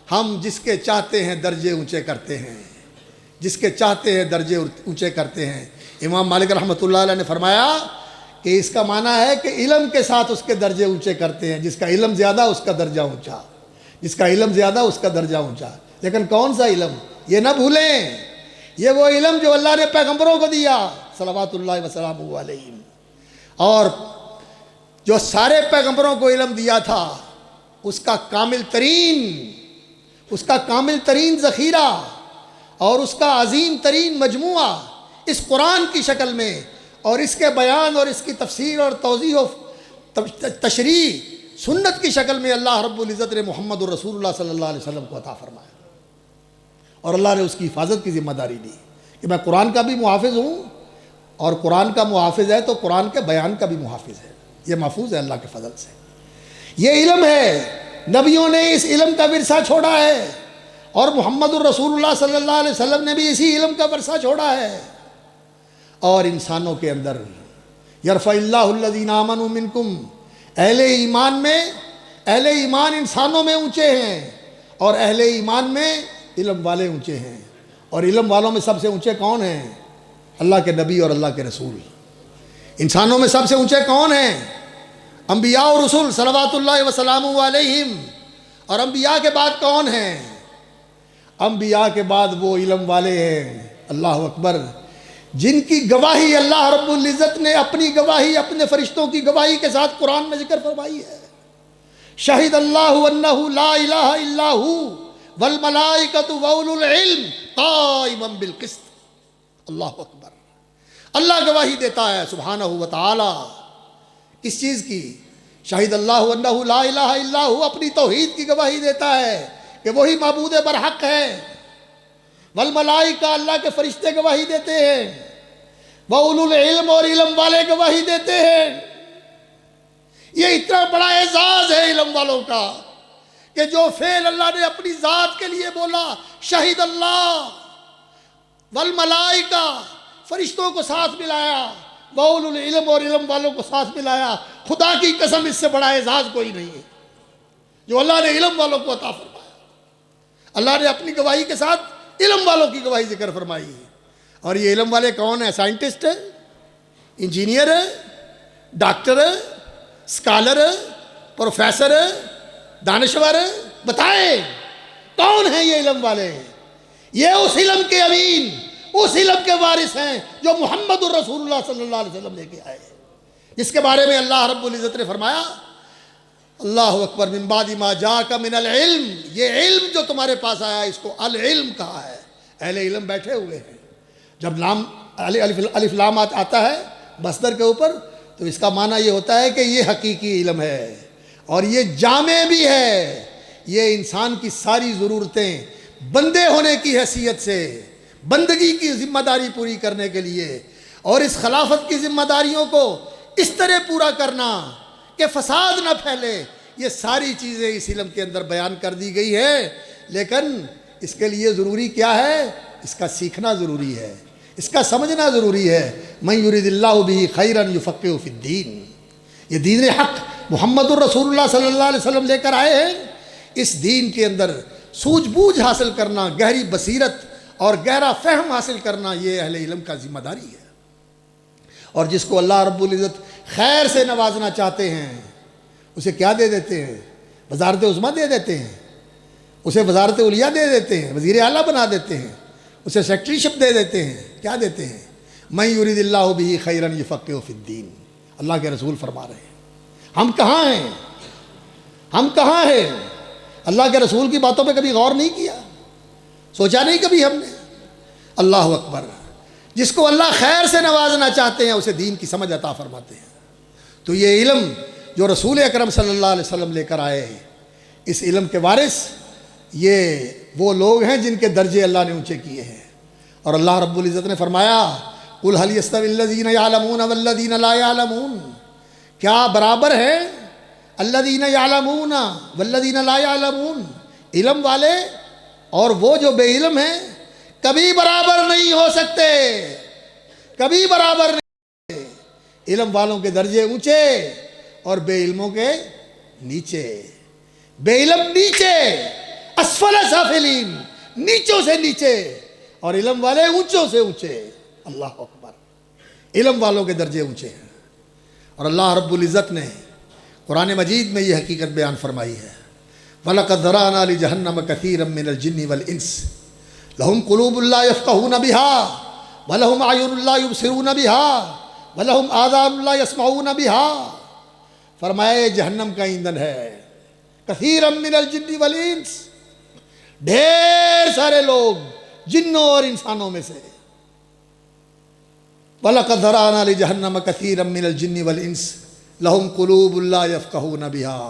ہم جس کے چاہتے ہیں درجے اونچے کرتے ہیں، جس کے چاہتے ہیں درجے اونچے کرتے ہیں۔ امام مالک رحمۃ اللہ علیہ نے فرمایا کہ اس کا معنی ہے کہ علم کے ساتھ اس کے درجے اونچے کرتے ہیں، جس کا علم زیادہ اس کا درجہ اونچا، جس کا علم زیادہ اس کا درجہ اونچا۔ لیکن کون سا علم؟ یہ نہ بھولیں، یہ وہ علم جو اللہ نے پیغمبروں کو دیا صلوات اللہ وسلامہ علیہم، اور جو سارے پیغمبروں کو علم دیا تھا اس کا کامل ترین ذخیرہ اور اس کا عظیم ترین مجموعہ اس قرآن کی شکل میں، اور اس کے بیان اور اس کی تفسیر اور توضیح و تشریح سنت کی شکل میں اللہ رب العزت نے محمد الرسول اللہ صلی اللہ علیہ وسلم کو عطا فرمایا، اور اللہ نے اس کی حفاظت کی ذمہ داری دی کہ میں قرآن کا بھی محافظ ہوں، اور قرآن کا محافظ ہے تو قرآن کے بیان کا بھی محافظ ہے، یہ محفوظ ہے اللہ کے فضل سے۔ یہ علم ہے، نبیوں نے اس علم کا ورثہ چھوڑا ہے، اور محمد الرسول اللہ صلی اللہ علیہ وسلم نے بھی اسی علم کا ورثہ چھوڑا ہے۔ اور انسانوں کے اندر یرفع اللہ الذین آمنوا منکم، اہل ایمان انسانوں میں اونچے ہیں، اور اہل ایمان میں علم والے اونچے ہیں، اور علم والوں میں سب سے اونچے کون ہیں؟ اللہ کے نبی اور اللہ کے رسول۔ انسانوں میں سب سے اونچے کون ہیں؟ انبیاء و رسول صلوات اللہ وسلامہ علیہم۔ اور انبیاء کے بعد کون ہیں؟ انبیاء کے بعد وہ علم والے ہیں، اللہ اکبر، جن کی گواہی اللہ رب العزت نے اپنی گواہی اپنے فرشتوں کی گواہی کے ساتھ قرآن میں ذکر فرمائی ہے۔ شہد اللہ انہ لا الہ الا ہو والملائکۃ واولو العلم قائما بالقسط۔ اللہ اکبر، اللہ گواہی دیتا ہے سبحانہ و تعالی۔ کس چیز کی؟ شہد اللہ انہ لا الہ الا ہو، اپنی توحید کی گواہی دیتا ہے کہ وہی معبود برحق ہے۔ والملائکہ، اللہ کے فرشتے گواہی دیتے ہیں۔ واولو العلم، اور علم والے گواہی دیتے ہیں۔ یہ اتنا بڑا اعزاز ہے علم والوں کا کہ جو فعل اللہ نے اپنی ذات کے لیے بولا، شہید اللہ، والملائکہ، فرشتوں کو ساتھ ملایا، واولو العلم، اور علم والوں کو ساتھ ملایا، خدا کی قسم اس سے بڑا اعزاز کوئی نہیں ہے جو اللہ نے علم والوں کو عطا فرمایا۔ اللہ نے اپنی گواہی کے ساتھ علم والوں کی گواہی ذکر فرمائی ہے۔ اور یہ علم والے کون ہیں؟ سائنٹسٹ ہے، انجینئر ہے، ڈاکٹر ہے، اسکالر ہے، پروفیسر ہے، دانشور ہے؟ بتائیں کون ہیں یہ علم والے؟ یہ اس علم کے امین، اس علم کے وارث ہیں جو محمد الرسول اللہ صلی اللہ علیہ وسلم لے کے آئے، جس کے بارے میں اللہ رب العزت نے فرمایا اللہ اکبر، من بعد ما جاءک من العلم، یہ علم جو تمہارے پاس آیا اس کو العلم کہا ہے۔ اہل علم بیٹھے ہوئے ہیں۔ جب لام الف لام آتا ہے مصدر کے اوپر تو اس کا معنی یہ ہوتا ہے کہ یہ حقیقی علم ہے اور یہ جامع بھی ہے۔ یہ انسان کی ساری ضرورتیں بندے ہونے کی حیثیت سے، بندگی کی ذمہ داری پوری کرنے کے لیے، اور اس خلافت کی ذمہ داریوں کو اس طرح پورا کرنا کہ فساد نہ پھیلے، یہ ساری چیزیں اس علم کے اندر بیان کر دی گئی ہے۔ لیکن اس کے لیے ضروری کیا ہے؟ اس کا سیکھنا ضروری ہے، اس کا سمجھنا ضروری ہے۔ من یرید اللہ بہ خیرا یفقہہ فی الدین، یہ دین حق محمد الرسول اللہ صلی اللہ علیہ وسلم لے کر آئے ہیں۔ اس دین کے اندر سوجھ بوجھ حاصل کرنا، گہری بصیرت اور گہرا فہم حاصل کرنا، یہ اہل علم کا ذمہ داری ہے۔ اور جس کو اللہ رب العزت خیر سے نوازنا چاہتے ہیں اسے کیا دے دیتے ہیں؟ وزارت عظمیٰ دے دیتے ہیں، اسے وزارت علیہ دے دیتے ہیں، وزیر اعلیٰ بنا دیتے ہیں، اسے سیکٹری شپ دے دیتے ہیں۔ کیا دیتے ہیں؟ من یرید اللہ بہ خیرا یفقہہ فی الدین، اللہ کے رسول فرما رہے ہیں۔ ہم کہاں ہیں؟ ہم کہاں ہیں؟ اللہ کے رسول کی باتوں پہ کبھی غور نہیں کیا، سوچا نہیں کبھی ہم نے؟ اللہ اکبر، جس کو اللہ خیر سے نوازنا چاہتے ہیں اسے دین کی سمجھ عطا فرماتے ہیں۔ تو یہ علم جو رسول اکرم صلی اللہ علیہ وسلم لے کر آئے ہیں، اس علم کے وارث یہ وہ لوگ ہیں جن کے درجے اللہ نے اونچے کیے ہیں۔ اور اللہ رب العزت نے فرمایا قل هل يستوي الذين يعلمون والذين لا يعلمون، کیا برابر ہیں الذين يعلمون والذين لا يعلمون، علم والے اور وہ جو بے علم ہیں کبھی برابر نہیں ہو سکتے، کبھی برابر نہیں۔ علم والوں کے درجے اونچے اور بے علموں کے نیچے، بے علم نیچے، اسفل سافلین، نیچوں سے نیچے، اور علم والے اونچوں سے اونچے۔ اللہ اکبر، علم والوں کے درجے اونچے ہیں۔ اور اللہ رب العزت نے قرآن مجید میں یہ حقیقت بیان فرمائی ہے وَلَقَدْ ذَرَأْنَا لِجَهَنَّمَ كَثِيرًا مِّنَ الْجِنِّ وَالْإِنسِ لَهُمْ قُلُوبٌ لَّا يَفْقَهُونَ بِهَا وَلَهُمْ أَعْيُنٌ لَّا يُبْصِرُونَ بِهَا وَلَهُمْ آذَانٌ لَّا يَسْمَعُونَ بِهَا۔ فرمایا یہ جہنم کا ایندھن ہے، کثیرًا من الجن والانس، ڈھیر سارے لوگ جنوں اور انسانوں میں سے۔ وَلَقَدْ ذَرَأْنَا لِجَهَنَّمَ كَثِيرًا مِّنَ الْجِنِّ وَالْإِنسِ لَهُمْ قُلُوبٌ لَّا يَفْقَهُونَ بِهَا،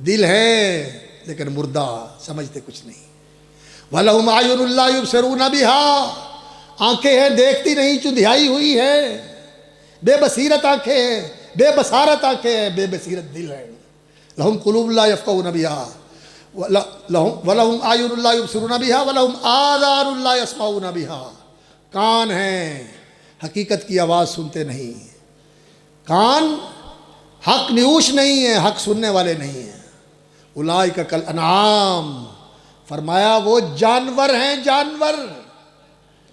دل ہے لیکن مردہ، سمجھتے کچھ نہیں۔ وَلَهُمْ أَعْيُنٌ لَّا يُبْصِرُونَ بِهَا، آنکھیں ہیں دیکھتی نہیں، چندھیائی ہوئی ہے، بے بصیرت آنکھیں ہیں، بے بصارت آنکھیں ہیں، بے بصیرت دل ہے۔ لَهُمْ قُلُوبٌ لَّا يَفْقَهُونَ بِهَا وَلَهُمْ أَعْيُنٌ لَّا يُبْصِرُونَ بِهَا وَلَهُمْ آذَانٌ لَّا يَسْمَعُونَ بِهَا، کان ہیں حقیقت کی آواز سنتے نہیں، کان حق نیوش نہیں ہے، حق سننے والے نہیں ہیں۔ اولئک کالانعام، فرمایا وہ جانور ہیں، جانور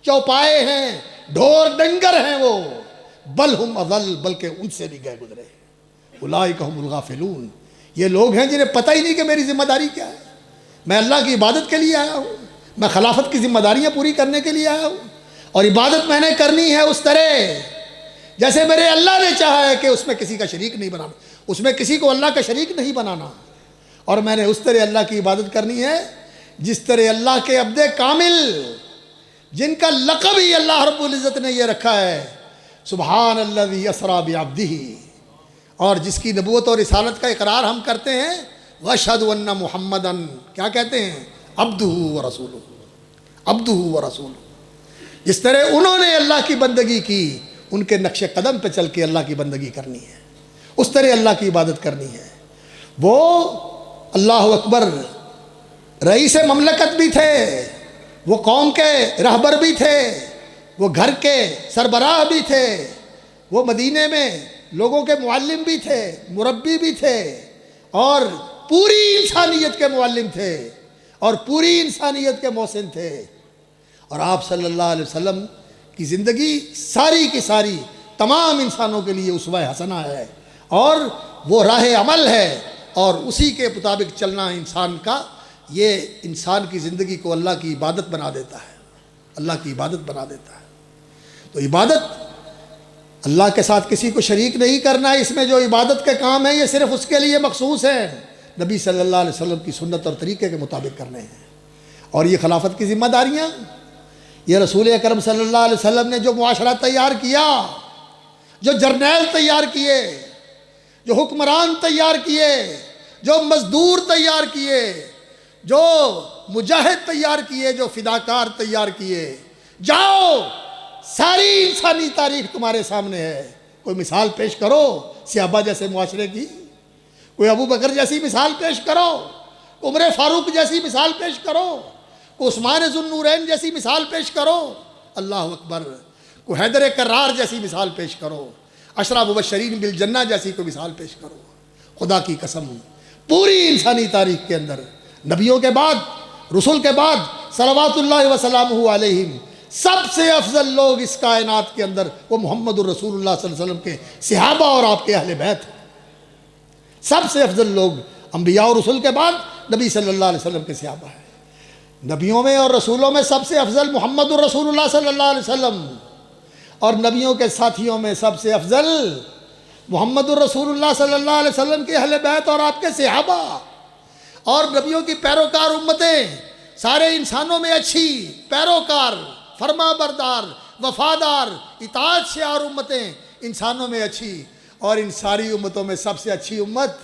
چوپائے ہیں، ڈھور ڈنگر ہیں وہ، بل ہم اضل، بلکہ ان سے بھی گئے گزرے، اولئک هم الغافلون، یہ لوگ ہیں جنہیں پتہ ہی نہیں کہ میری ذمہ داری کیا ہے۔ میں اللہ کی عبادت کے لیے آیا ہوں، میں خلافت کی ذمہ داریاں پوری کرنے کے لیے آیا ہوں، اور عبادت میں نے کرنی ہے اس طرح جیسے میرے اللہ نے چاہا ہے کہ اس میں کسی کا شریک نہیں بنانا، اس میں کسی کو اللہ کا شریک نہیں بنانا، اور میں نے اس طرح اللہ کی عبادت کرنی ہے جس طرح اللہ کے عبد کامل، جن کا لقب ہی اللہ رب العزت نے یہ رکھا ہے، سبحان الذی اسریٰ بعبدہ، اور جس کی نبوت اور رسالت کا اقرار ہم کرتے ہیں، واشہد ان محمدن، کیا کہتے ہیں؟ عبدہ ورسولہ، عبدہ ورسولہ۔ جس طرح انہوں نے اللہ کی بندگی کی، ان کے نقش قدم پہ چل کے اللہ کی بندگی کرنی ہے، اس طرح اللہ کی عبادت کرنی ہے۔ وہ اللہ اکبر رئیس مملکت بھی تھے، وہ قوم کے رہبر بھی تھے، وہ گھر کے سربراہ بھی تھے، وہ مدینے میں لوگوں کے معلم بھی تھے، مربی بھی تھے، اور پوری انسانیت کے معلم تھے، اور پوری انسانیت کے محسن تھے۔ اور آپ صلی اللہ علیہ وسلم کی زندگی ساری کی ساری تمام انسانوں کے لیے اسوہ حسنہ ہے، اور وہ راہ عمل ہے، اور اسی کے مطابق چلنا انسان کا، یہ انسان کی زندگی کو اللہ کی عبادت بنا دیتا ہے، اللہ کی عبادت بنا دیتا ہے۔ تو عبادت اللہ کے ساتھ کسی کو شریک نہیں کرنا ہے، اس میں جو عبادت کے کام ہیں یہ صرف اس کے لیے مخصوص ہیں، نبی صلی اللہ علیہ وسلم کی سنت اور طریقے کے مطابق کرنے ہیں۔ اور یہ خلافت کی ذمہ داریاں، یہ رسول اکرم صلی اللہ علیہ وسلم نے جو معاشرہ تیار کیا، جو جرنیل تیار کیے، جو حکمران تیار کیے، جو مزدور تیار کیے، جو مجاہد تیار کیے، جو فداکار تیار کیے، جاؤ ساری انسانی تاریخ تمہارے سامنے ہے، کوئی مثال پیش کرو صحابہ جیسے معاشرے کی، کوئی ابو بکر جیسی مثال پیش کرو، عمر فاروق جیسی مثال پیش کرو، کوئی عثمان ذو النورین جیسی مثال پیش کرو، اللہ اکبر، کوئی حیدر کرار جیسی مثال پیش کرو، عشرہ مبشرین بالجنہ جیسی کوئی مثال پیش کرو۔ خدا کی قسم پوری انسانی تاریخ کے اندر نبیوں کے بعد، رسول کے بعد صلوات اللہ وسلامہ علیہم، سب سے افضل لوگ اس کائنات کے اندر وہ محمد الرسول اللہ صلی اللہ علیہ وسلم کے صحابہ اور آپ کے اہل بیت ہیں۔ سب سے افضل لوگ انبیاء اور رسول کے بعد نبی صلی اللہ علیہ وسلم کے صحابہ ہیں۔ نبیوں میں اور رسولوں میں سب سے افضل محمد الرسول اللہ صلی اللہ علیہ وسلم، اور نبیوں کے ساتھیوں میں سب سے افضل محمد الرسول اللہ صلی اللہ علیہ وسلم کے اہل بیت اور آپ کے صحابہ، اور نبیوں کی پیروکار امتیں سارے انسانوں میں اچھی، پیروکار، فرما بردار، وفادار، اطاعت شعار امتیں انسانوں میں اچھی، اور ان ساری امتوں میں سب سے اچھی امت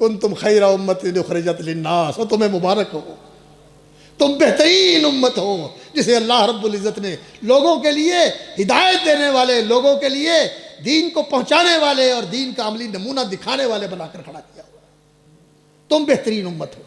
کنتم خیر امت اخرجت للناس، اور تمہیں مبارک ہو، تم بہترین امت ہو جسے اللہ رب العزت نے لوگوں کے لیے ہدایت دینے والے، لوگوں کے لیے دین کو پہنچانے والے اور دین کا عملی نمونہ دکھانے والے بنا کر کھڑا کیا ہوا۔ تم بہترین امت ہو،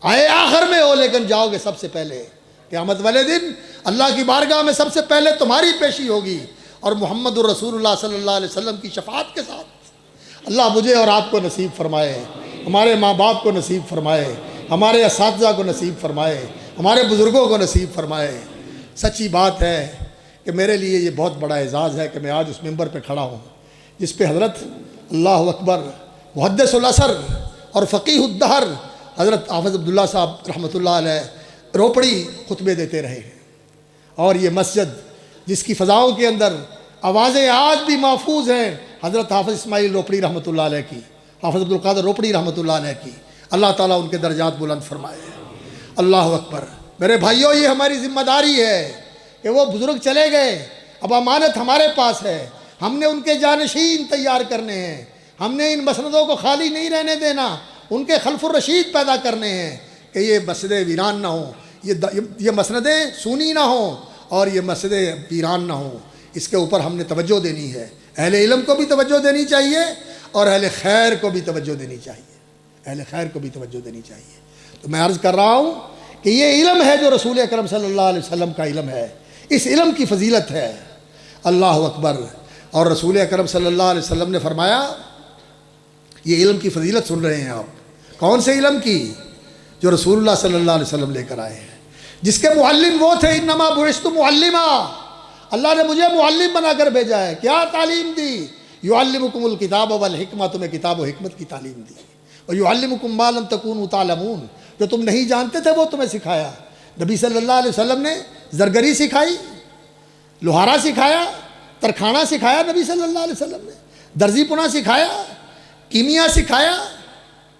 آئے آخر میں ہو لیکن جاؤ گے سب سے پہلے قیامت والے دن اللہ کی بارگاہ میں سب سے پہلے تمہاری پیشی ہوگی، اور محمد الرسول اللہ صلی اللہ علیہ وسلم کی شفاعت کے ساتھ اللہ مجھے اور آپ کو نصیب فرمائے، ہمارے ماں باپ کو نصیب فرمائے، ہمارے اساتذہ کو نصیب فرمائے، ہمارے بزرگوں کو نصیب فرمائے۔ سچی بات ہے کہ میرے لیے یہ بہت بڑا اعزاز ہے کہ میں آج اس ممبر پہ کھڑا ہوں جس پہ حضرت اللہ اکبر محدث العصر اور فقیہ الدہر حضرت حافظ عبداللہ صاحب رحمۃ اللہ علیہ روپڑی خطبے دیتے رہے ہیں، اور یہ مسجد جس کی فضاؤں کے اندر آوازیں آج بھی محفوظ ہیں حضرت حافظ اسماعیل روپڑی رحمۃ اللہ علیہ کی، حافظ عبدالقادر روپڑی رحمۃ اللہ علیہ کی، اللہ تعالیٰ ان کے درجات بلند فرمائے۔ اللہ اکبر۔ میرے بھائیوں، یہ ہماری ذمہ داری ہے کہ وہ بزرگ چلے گئے، اب امانت ہمارے پاس ہے، ہم نے ان کے جانشین تیار کرنے ہیں، ہم نے ان مسندوں کو خالی نہیں رہنے دینا، ان کے خلف الرشید پیدا کرنے ہیں کہ یہ مسجدیں ویران نہ ہوں، یہ مسندیں سونی نہ ہوں، اور یہ مسجدیں ویران نہ ہوں۔ اس کے اوپر ہم نے توجہ دینی ہے، اہل علم کو بھی توجہ دینی چاہیے، اور اہل خیر کو بھی توجہ دینی چاہیے، اہل خیر کو بھی توجہ دینی چاہیے۔ تو میں عرض کر رہا ہوں کہ یہ علم ہے جو رسول اکرم صلی اللہ علیہ وسلم کا علم ہے، اس علم کی فضیلت ہے۔ اللہ اکبر۔ اور رسول اکرم صلی اللہ علیہ وسلم نے فرمایا، یہ علم کی فضیلت سن رہے ہیں آپ، کون سے علم کی؟ جو رسول اللہ صلی اللہ علیہ وسلم لے کر آئے ہیں، جس کے معلم وہ تھے، انما بعثت معلما، اللہ نے مجھے معلم بنا کر بھیجا ہے. کیا تعلیم دی؟ یعلمکم الکتاب والحکمہ، تمہیں کتاب و حکمت کی تعلیم دی. اور یعلمکم ما لم تکونوا تعلمون، جو تم نہیں جانتے تھے وہ تمہیں سکھایا. نبی صلی اللہ علیہ وسلم نے زرگری سکھائی، لوہارا سکھایا، ترکھانا سکھایا نبی صلی اللہ علیہ وسلم نے، درزی پنا سکھایا، کیمیا سکھایا،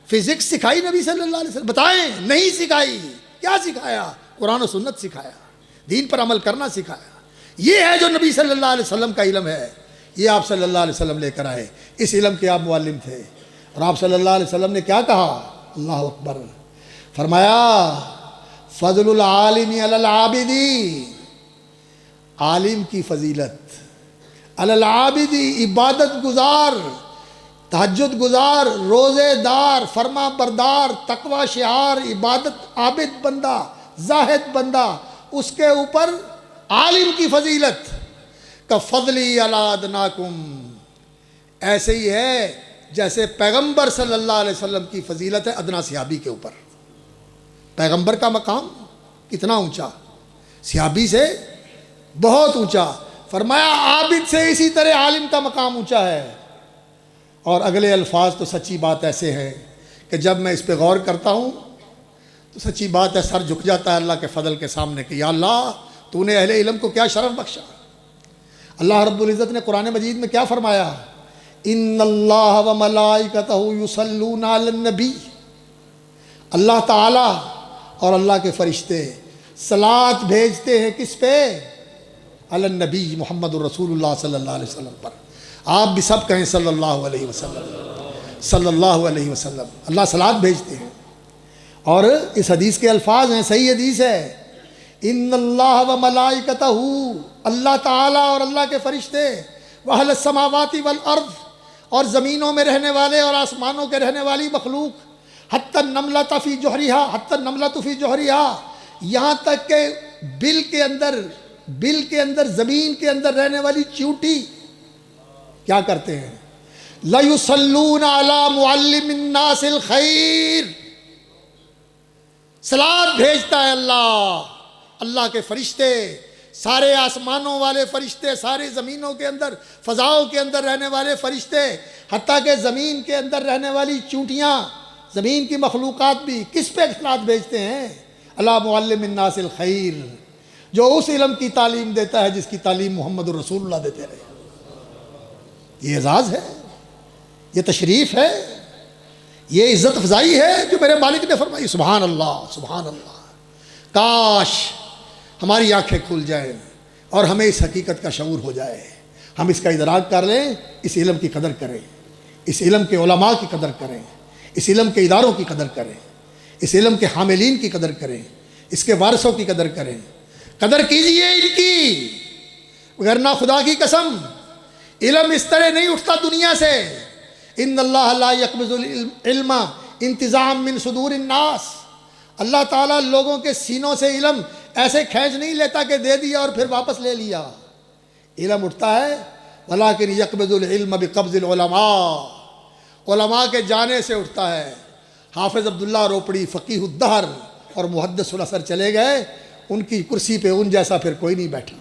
فزکس سکھائی نبی صلی اللہ علیہ وسلم. بتائیں نہیں سکھائی. کیا سکھایا؟ قرآن و سنت سکھایا، دین پر عمل کرنا سکھایا. یہ ہے جو نبی صلی اللہ علیہ وسلم کا علم ہے. یہ آپ صلی اللہ علیہ وسلم لے کر آئے. اس علم کے آپ معلم تھے. اور آپ صلی اللہ علیہ وسلم نے کیا کہا؟ اللہ اکبر. فرمایا فضل العالم علی العابدی، عالم کی فضیلت، علی العابدی عبادت گزار، تہجد گزار، روزے دار، فرما بردار، تقوی شعار، عبادت عابد بندہ، زاہد بندہ، اس کے اوپر عالم کی فضیلت کا فضلی علی ادناکم، ایسے ہی ہے جیسے پیغمبر صلی اللہ علیہ وسلم کی فضیلت ہے ادنا صحابی کے اوپر. پیغمبر کا مقام کتنا اونچا، صحابی سے بہت اونچا. فرمایا عابد سے اسی طرح عالم کا مقام اونچا ہے. اور اگلے الفاظ تو سچی بات ایسے ہیں کہ جب میں اس پہ غور کرتا ہوں تو سچی بات ہے سر جھک جاتا ہے اللہ کے فضل کے سامنے کہ یا اللہ تو نے اہل علم کو کیا شرف بخشا. اللہ رب العزت نے قرآن مجید میں کیا فرمایا؟ ان اللہ و ملائکتہ یصلون علی النبی، اللہ تعالیٰ اور اللہ کے فرشتے صلاۃ بھیجتے ہیں کس پہ؟ علی النبی محمد الرسول اللہ صلی اللہ علیہ وسلم پر. آپ بھی سب کہیں صلی اللہ علیہ وسلم، صلی اللہ علیہ وسلم. اللہ صلاۃ بھیجتے ہیں. اور اس حدیث کے الفاظ ہیں، صحیح حدیث ہے، ان اللہ و ملائکتہ، اللہ تعالیٰ اور اللہ کے فرشتے، واہل السماوات والارض، اور زمینوں میں رہنے والے اور آسمانوں کے رہنے والی مخلوق، حتی النملۃ فی جوہرہا، حتی النملۃ فی جوہرہا، یہاں تک کہ بل کے اندر زمین کے اندر رہنے والی چیونٹی کیا کرتے ہیں؟ لَيُصَلُّونَ عَلَى مُعَلِّمِ النَّاسِ الْخَيْرِ، صلاۃ بھیجتا ہے اللہ کے فرشتے، سارے آسمانوں والے فرشتے، سارے زمینوں کے اندر، فضاؤں کے اندر رہنے والے فرشتے، حتیٰ کہ زمین کے اندر رہنے والی چونٹیاں، زمین کی مخلوقات بھی کس پہ صلاۃ بھیجتے ہیں؟ علی معلم الناس الخیر، جو اس علم کی تعلیم دیتا ہے جس کی تعلیم محمد الرسول اللہ دیتے رہے. یہ اعزاز ہے، یہ تشریف ہے، یہ عزت افزائی ہے جو میرے مالک نے فرمائی. سبحان اللہ، سبحان اللہ. کاش ہماری آنکھیں کھل جائیں اور ہمیں اس حقیقت کا شعور ہو جائے، ہم اس کا ادراک کر لیں، اس علم کی قدر کریں، اس علم کے علماء کی قدر کریں، اس علم کے اداروں کی قدر کریں، اس علم کے حاملین کی قدر کریں، اس کے وارثوں کی قدر کریں. قدر کیجئے ان کی، ورنہ خدا کی قسم علم اس طرح نہیں اٹھتا دنیا سے. ان اللہ لا یقبض العلم انتظام من صدور الناس، اللہ تعالیٰ لوگوں کے سینوں سے علم ایسے کھینچ نہیں لیتا کہ دے دیا اور پھر واپس لے لیا. علم اٹھتا ہے ولیکن یقبض العلم بقبض العلماء، علماء کے جانے سے اٹھتا ہے. حافظ عبداللہ روپڑی فقیہ الدہر اور محدث العصر چلے گئے، ان کی کرسی پہ ان جیسا پھر کوئی نہیں بیٹھا.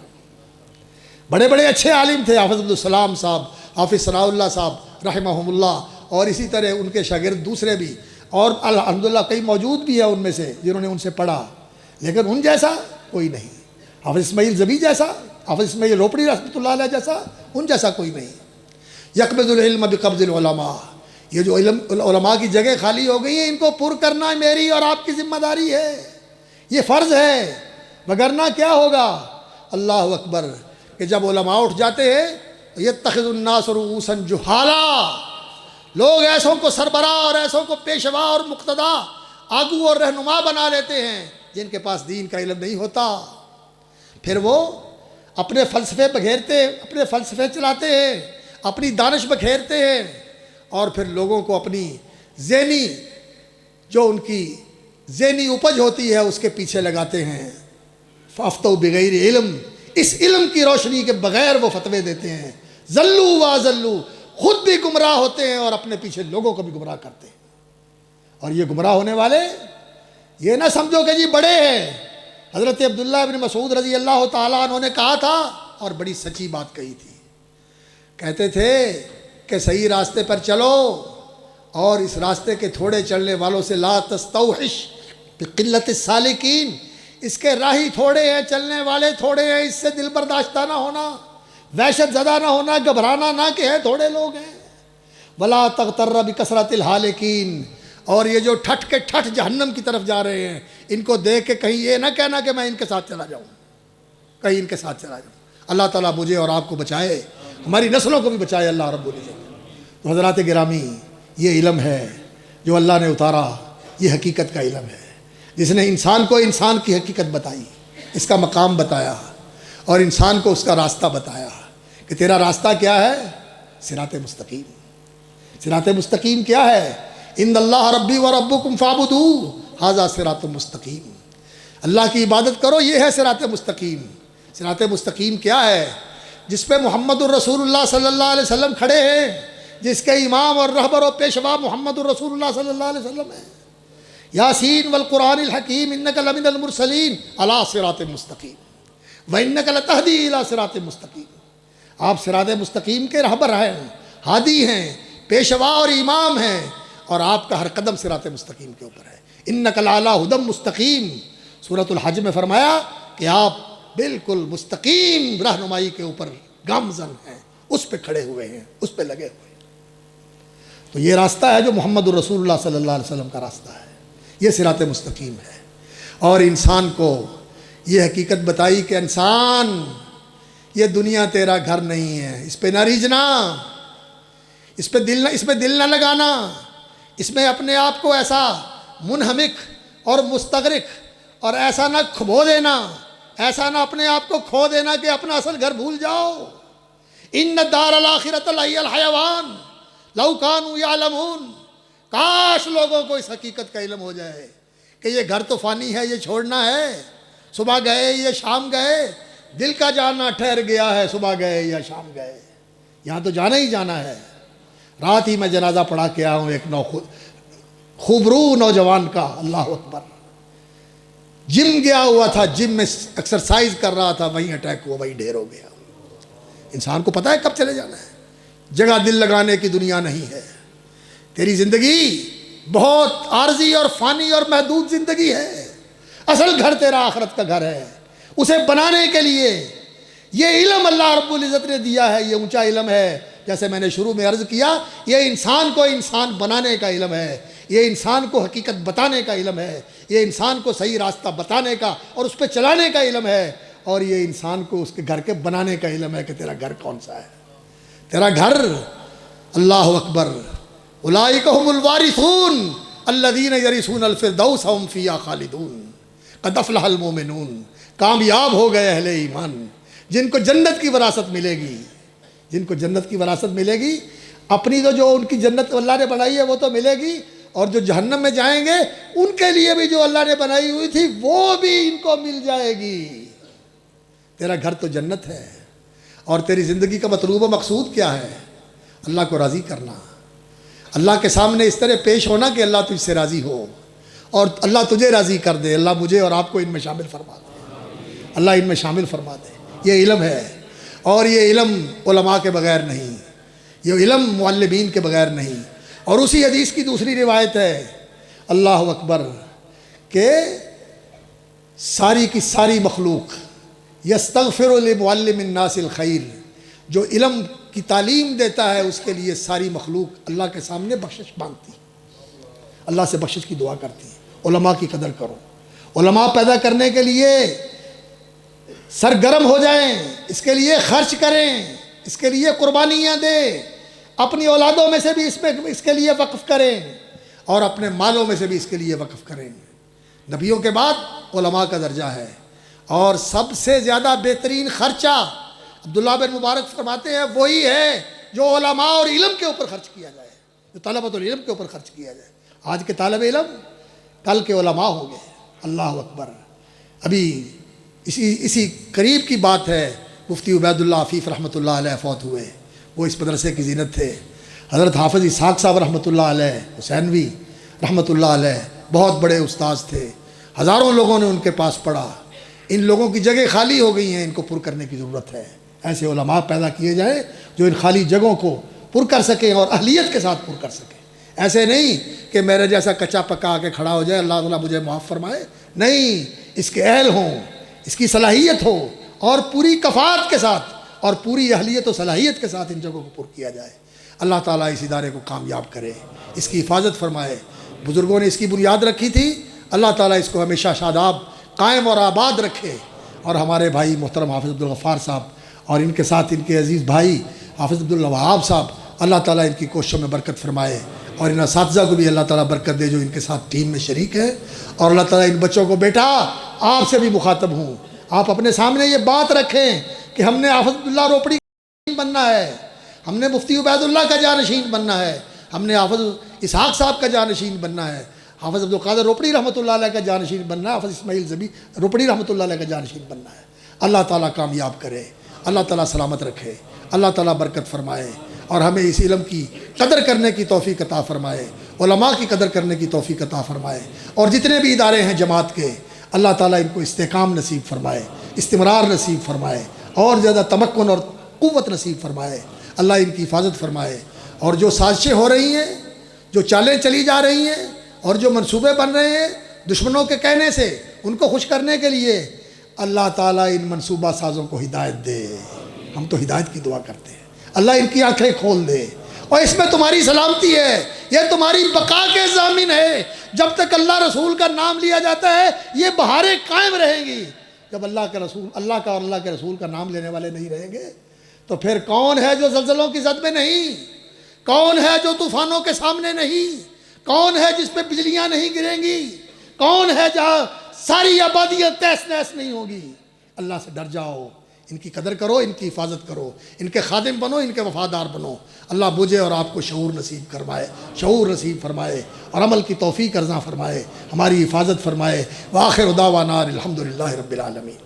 بڑے بڑے اچھے عالم تھے، حافظ عبدالسلام صاحب، حافظ ثناء اللہ صاحب رحمہم اللہ، اور اسی طرح ان کے شاگرد دوسرے بھی، اور الحمدللہ کئی موجود بھی ہیں ان میں سے جنہوں نے ان سے پڑھا، لیکن ان جیسا کوئی نہیں. حافظ اسماعیل زبی جیسا، حافظ اسماعیل روپڑی رحمۃ اللہ علیہ جیسا، ان جیسا کوئی نہیں. یقبض العلم بقبض العلماء، یہ جو علماء کی جگہ خالی ہو گئی ہیں ان کو پر کرنا میری اور آپ کی ذمہ داری ہے، یہ فرض ہے. وگرنہ کیا ہوگا؟ اللہ اکبر، کہ جب علماء اٹھ جاتے ہیں یتخذ الناس رؤوسا جہالا، لوگ ایسوں کو سربراہ اور ایسوں کو پیشوا اور مقتدا، آگو اور رہنما بنا لیتے ہیں جن کے پاس دین کا علم نہیں ہوتا. پھر وہ اپنے فلسفے بکھیرتے، اپنے فلسفے چلاتے ہیں، اپنی دانش بکھیرتے ہیں، اور پھر لوگوں کو اپنی ذہنی، جو ان کی ذہنی اپج ہوتی ہے اس کے پیچھے لگاتے ہیں. فافتوا بغیر علم، اس علم کی روشنی کے بغیر وہ فتوے دیتے ہیں. ذلوا واذلوا، خود بھی گمراہ ہوتے ہیں اور اپنے پیچھے لوگوں کو بھی گمراہ کرتے ہیں. اور یہ گمراہ ہونے والے یہ نہ سمجھو کہ جی بڑے ہیں، حضرت عبداللہ ابن مسعود رضی اللہ تعالیٰ عنہ نے کہا تھا، اور بڑی سچی بات کہی تھی، کہتے تھے کہ صحیح راستے پر چلو اور اس راستے کے تھوڑے چلنے والوں سے لا تستوحش بقلت السالکین، اس کے راہی تھوڑے ہیں، چلنے والے تھوڑے ہیں، اس سے دل برداشتہ نہ ہونا، وحشت زدہ نہ ہونا، گھبرانا نہ کہ ہے تھوڑے لوگ ہیں۔ ولا تغتر بکثرت الہالکین، اور یہ جو ٹھٹ کے ٹھٹ جہنم کی طرف جا رہے ہیں، ان کو دیکھ کے کہیں یہ نہ کہنا کہ میں ان کے ساتھ چلا جاؤں، کہیں ان کے ساتھ چلا جاؤں۔ اللہ تعالیٰ مجھے اور آپ کو بچائے، ہماری نسلوں کو بھی بچائے اللہ رب العزت۔ تو حضرات گرامی، یہ علم ہے جو اللہ نے اتارا، یہ حقیقت کا علم ہے، جس نے انسان کو انسان کی حقیقت بتائی، اس کا مقام بتایا، اور انسان کو اس کا راستہ بتایا کہ تیرا راستہ کیا ہے، صراط مستقیم۔ صراط مستقیم کیا ہے؟ ان اللہ ربی و ربکم فاعبدوہ ھذا صراط مستقیم، اللہ کی عبادت کرو، یہ ہے صراط مستقیم۔ صراط مستقیم کیا ہے؟ جس پہ محمد الرسول اللہ صلی اللہ علیہ وسلم کھڑے ہیں، جس کے امام اور رہبر و پیشوا محمد الرسول اللہ صلی اللہ علیہ وسلم ہیں۔ یاسین والقرآن الحکیم انک لمن المرسلین علی صراط مستقیم وانک لتہدی الی صراط مستقیم۔ آپ صراط مستقیم کے رہبر ہیں، ہادی ہیں، پیشوا اور امام ہیں، اور آپ کا ہر قدم صراط مستقیم کے اوپر ہے۔ انک لعلی ھدی مستقیم، سورۃ الحج میں فرمایا کہ آپ بالکل مستقیم رہنمائی کے اوپر گامزن ہیں، اس پہ کھڑے ہوئے ہیں، اس پہ لگے ہوئے ہیں۔ تو یہ راستہ ہے جو محمد الرسول اللہ صلی اللہ علیہ وسلم کا راستہ ہے، یہ صراط مستقیم ہے۔ اور انسان کو یہ حقیقت بتائی کہ انسان، یہ دنیا تیرا گھر نہیں ہے، اس پہ نہ ریجھنا، اس پہ دل نہ لگانا، اس میں اپنے آپ کو ایسا منہمک اور مستغرق اور ایسا نہ کھبو دینا، ایسا نہ اپنے آپ کو کھو دینا کہ اپنا اصل گھر بھول جاؤ۔ ان الدار الاخرۃ لہی الحیوان لو کانوا یعلمون، کاش لوگوں کو اس حقیقت کا علم ہو جائے کہ یہ گھر تو فانی ہے، یہ چھوڑنا ہے، صبح گئے یہ شام گئے، دل کا جانا ٹھہر گیا ہے، صبح گئے یا شام گئے، یہاں تو جانا ہی جانا ہے۔ رات ہی میں جنازہ پڑھا کے آیا ہوں ایک خوبرو نوجوان کا، اللہ اکبر، جم گیا ہوا تھا، جم میں ایکسرسائز کر رہا تھا، وہیں اٹیک ہوا، وہیں ڈھیر ہو گیا۔ انسان کو پتہ ہے کب چلے جانا ہے، جگہ دل لگانے کی دنیا نہیں ہے۔ تیری زندگی بہت عارضی اور فانی اور محدود زندگی ہے، اصل گھر تیرا آخرت کا گھر ہے۔ اسے بنانے کے لیے یہ علم اللہ رب العزت نے دیا ہے، یہ اونچا علم ہے۔ جیسے میں نے شروع میں عرض کیا، یہ انسان کو انسان بنانے کا علم ہے، یہ انسان کو حقیقت بتانے کا علم ہے، یہ انسان کو صحیح راستہ بتانے کا اور اس پہ چلانے کا علم ہے، اور یہ انسان کو اس کے گھر کے بنانے کا علم ہے کہ تیرا گھر کون سا ہے۔ تیرا گھر، اللہ اکبر، اولئک ھم الوارثون الذین یرثون الفردوس ھم فیہا خالدون قد افلح المؤمنون، کامیاب ہو گئے اہل ایمان، جن کو جنت کی وراثت ملے گی، جن کو جنت کی وراثت ملے گی۔ اپنی تو جو ان کی جنت اللہ نے بنائی ہے وہ تو ملے گی، اور جو جہنم میں جائیں گے ان کے لیے بھی جو اللہ نے بنائی ہوئی تھی وہ بھی ان کو مل جائے گی۔ تیرا گھر تو جنت ہے، اور تیری زندگی کا مطلوب و مقصود کیا ہے؟ اللہ کو راضی کرنا، اللہ کے سامنے اس طرح پیش ہونا کہ اللہ تجھ سے راضی ہو اور اللہ تجھے راضی کر دے۔ اللہ مجھے اور آپ کو ان میں شامل فرما دے، اللہ ان میں شامل فرما دے۔ یہ علم ہے، اور یہ علم علماء کے بغیر نہیں، یہ علم معلمین کے بغیر نہیں۔ اور اسی حدیث کی دوسری روایت ہے، اللہ اکبر، کہ ساری کی ساری مخلوق یستغفر لمعلم الناس الخیر، جو علم کی تعلیم دیتا ہے اس کے لیے ساری مخلوق اللہ کے سامنے بخشش مانگتی، اللہ سے بخشش کی دعا کرتی ہے۔ علماء کی قدر کرو، علماء پیدا کرنے کے لیے سرگرم ہو جائیں، اس کے لیے خرچ کریں، اس کے لیے قربانیاں دیں، اپنی اولادوں میں سے بھی اس کے لیے وقف کریں، اور اپنے مالوں میں سے بھی اس کے لیے وقف کریں۔ نبیوں کے بعد علماء کا درجہ ہے، اور سب سے زیادہ بہترین خرچہ عبداللہ بن مبارک فرماتے ہیں وہی ہے جو علماء اور علم کے اوپر خرچ کیا جائے، جو طلبۃ العلم کے اوپر خرچ کیا جائے۔ آج کے طالب علم کل کے علماء ہوں گے، اللہ اکبر۔ ابھی اسی قریب کی بات ہے، مفتی عبید اللہ عفیف رحمۃ اللہ علیہ فوت ہوئے، وہ اس مدرسے کی زینت تھے۔ حضرت حافظ اسحاق صاحب رحمۃ اللہ علیہ حسینوی رحمۃ اللہ علیہ بہت بڑے استاذ تھے، ہزاروں لوگوں نے ان کے پاس پڑھا۔ ان لوگوں کی جگہ خالی ہو گئی ہیں، ان کو پر کرنے کی ضرورت ہے۔ ایسے علماء پیدا کیے جائیں جو ان خالی جگہوں کو پر کر سکیں اور اہلیت کے ساتھ پر کر سکیں۔ ایسے نہیں کہ میرے جیسا کچا پکا کے کھڑا ہو جائے، اللہ تعالیٰ مجھے معاف فرمائے، نہیں، اس کے اہل ہوں، اس کی صلاحیت ہو، اور پوری کفاءت کے ساتھ اور پوری اہلیت و صلاحیت کے ساتھ ان جگہوں کو پر کیا جائے۔ اللہ تعالیٰ اس ادارے کو کامیاب کرے، اس کی حفاظت فرمائے۔ بزرگوں نے اس کی بنیاد رکھی تھی، اللہ تعالیٰ اس کو ہمیشہ شاداب قائم اور آباد رکھے۔ اور ہمارے بھائی محترم حافظ عبدالغفار صاحب اور ان کے ساتھ ان کے عزیز بھائی حافظ عبدالوہاب صاحب، اللہ تعالیٰ ان کی کوششوں میں برکت فرمائے، اور ان اساتذہ کو بھی اللہ تعالیٰ برکت دے جو ان کے ساتھ ٹیم میں شریک ہیں۔ اور اللہ تعالیٰ ان بچوں کو، بیٹا آپ سے بھی مخاطب ہوں، آپ اپنے سامنے یہ بات رکھیں کہ ہم نے حافظ عبداللہ روپڑی بننا ہے، ہم نے مفتی عبید اللہ کا جانشین بننا ہے، ہم نے حافظ اسحاق صاحب کا جانشین بننا ہے، حافظ عبدالقادر روپڑی رحمۃ اللہ علیہ کا جانشین بننا ہے، حافظ اسماعیل زبی روپڑی رحمۃ اللہ علیہ کا جانشین بننا ہے۔ اللہ تعالیٰ کامیاب کرے، اللہ تعالیٰ سلامت رکھے، اللہ تعالیٰ برکت فرمائے، اور ہمیں اس علم کی قدر کرنے کی توفیق عطا فرمائے، علماء کی قدر کرنے کی توفیق عطا فرمائے، اور جتنے بھی ادارے ہیں جماعت کے، اللہ تعالیٰ ان کو استحکام نصیب فرمائے، استمرار نصیب فرمائے، اور زیادہ تمکن اور قوت نصیب فرمائے، اللہ ان کی حفاظت فرمائے۔ اور جو سازشیں ہو رہی ہیں، جو چالیں چلی جا رہی ہیں، اور جو منصوبے بن رہے ہیں دشمنوں کے کہنے سے ان کو خوش کرنے کے لیے، اللہ تعالیٰ ان منصوبہ سازوں کو ہدایت دے۔ ہم تو ہدایت کی دعا کرتے ہیں، اللہ ان کی آنکھیں کھول دے، اور اس میں تمہاری سلامتی ہے، یہ تمہاری بقا کے ضامن ہے۔ جب تک اللہ رسول کا نام لیا جاتا ہے یہ بہاریں قائم رہیں گی۔ جب اللہ کا اور اللہ کے رسول کا نام لینے والے نہیں رہیں گے تو پھر کون ہے جو زلزلوں کی زد میں نہیں؟ کون ہے جو طوفانوں کے سامنے نہیں؟ کون ہے جس پہ بجلیاں نہیں گریں گی؟ کون ہے جہاں ساری آبادیت تہس نہس نہیں ہوگی؟ اللہ سے ڈر جاؤ، ان کی قدر کرو، ان کی حفاظت کرو، ان کے خادم بنو، ان کے وفادار بنو۔ اللہ مجھے اور آپ کو شعور نصیب فرمائے اور عمل کی توفیق عطا فرمائے، ہماری حفاظت فرمائے۔ وآخر دعوانا الحمدللہ رب العالمین۔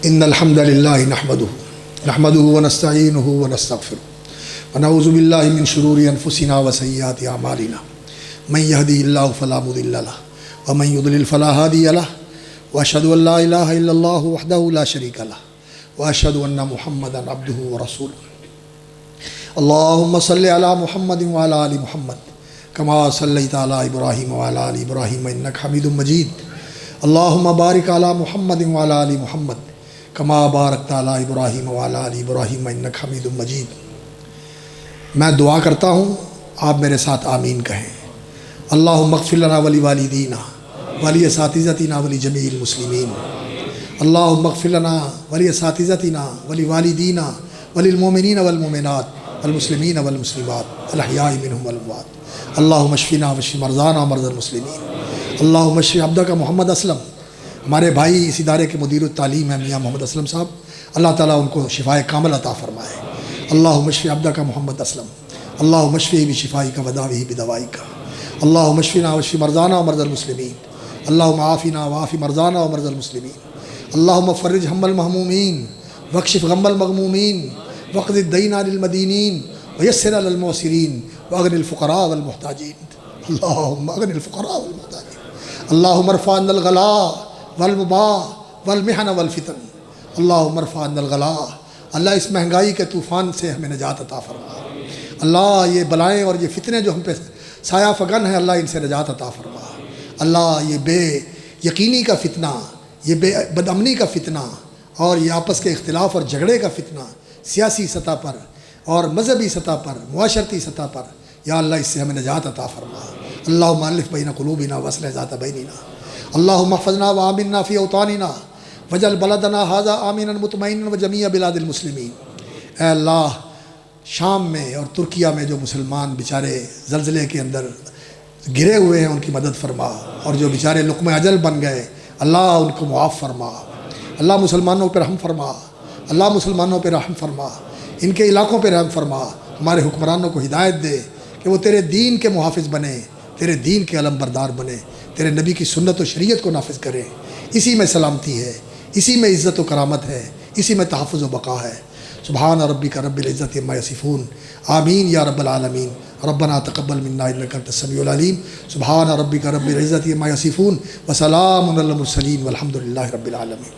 ان الحمد للہ نحمدہ ونستعینہ ونستغفرہ ونعوذ باللہ من شرور انفسنا وسیئات اعمالنا من یہدہ اللہ فلا مضل لہ ومن یضلل فلا ہادی لہ واشہد ان لا الہ الا اللہ وحدہ لا شریک لہ واشہد ان محمدا عبدہ ورسولہ۔ اللہم صلی علی محمد وعلی آل محمد کما صلیت علی ابراہیم وعلی آل ابراہیم انک حمید مجید۔ اللہم بارک علی محمد وعلی آل محمد کما بارکت علی ابراہیم وعلی آل ابراہیم انک حمید مجید۔ میں دعا کرتا ہوں، آپ میرے ساتھ آمین کہیں۔ اللہم اغفر لنا ولی والدینا ولی اساتذتنا ولی جمیع المسلمین۔ اللہم اغفر لنا ولی اساتذتنا ولی والدینا ولی المؤمنین والمؤمنات والمسلمین والمسلمات الاحیاء منہم والاموات۔ اللہم اشفنا واشف مرضانا ومرضی المسلمین۔ اللہم اشف عبدک محمد اسلم، ہمارے بھائی اس ادارے کے مدیر التعلیم ہیں میاں محمد اسلم صاحب، اللہ تعالیٰ ان کو شفائے کامل عطا فرمائے۔ اللہم اشف عبدک محمد اسلم، اللہم اشفہ بشفائک وداوہ بدوائک۔ اللہم اشفنا واشف مرضانا ومرضی المسلمین۔ اللہم عافنا وعاف مرضانا ومرضی المسلمین۔ اللہم فرج ہم المہمومین واکشف غم المغمومین واقض الدین عن المدینین ویسر علی المعسرین واغن الفقراء والمحتاجین۔ اللہم اغن الفقراء والمحتاجین۔ اللہم ارفع عنا الغلاء والوباء والمحن والفتن۔ اللہم ارفع عنا الغلاء، اللہ اس مہنگائی کے طوفان سے ہمیں نجات عطا فرما۔ اللہ یہ بلائیں اور یہ فتنے جو ہم پہ سایہ فگن ہیں، اللہ ان سے نجات عطا فرما۔ اللہ یہ بے یقینی کا فتنہ، یہ بے بدامنی کا فتنہ، اور یہ آپس کے اختلاف اور جھگڑے کا فتنہ سیاسی سطح پر اور مذہبی سطح پر، معاشرتی سطح پر، یا اللہ اس سے ہمیں نجات عطا فرما۔ اللہم الف بین قلوبنا واصلح ذات بیننا اللہم احفظنا وآمنا فی اوطاننا وجعل بلدنا ھذا آمنا مطمئنا وجمیع بلاد المسلمین۔ اے اللہ شام میں اور ترکیہ میں جو مسلمان بیچارے زلزلے کے اندر گرے ہوئے ہیں ان کی مدد فرما، اور جو بیچارے لقمہ اجل بن گئے اللہ ان کو معاف فرما، اللہ مسلمانوں پہ رحم فرما، اللہ مسلمانوں پہ رحم فرما، ان کے علاقوں پہ رحم فرما، ہمارے حکمرانوں کو ہدایت دے کہ وہ تیرے دین کے محافظ بنے، تیرے دین کے علم بردار بنے، تیرے نبی کی سنت و شریعت کو نافذ کریں۔ اسی میں سلامتی ہے، اسی میں عزت و کرامت ہے، اسی میں تحفظ و بقا ہے۔ سبحان ربک رب العزت عما یصفون، آمین یا رب العالمین۔ ربنا تقبل منا انک انت السمیع العلیم۔ سبحان ربک رب العزت عما یصفون وسلام علی المرسلین والحمد للہ رب العالمین۔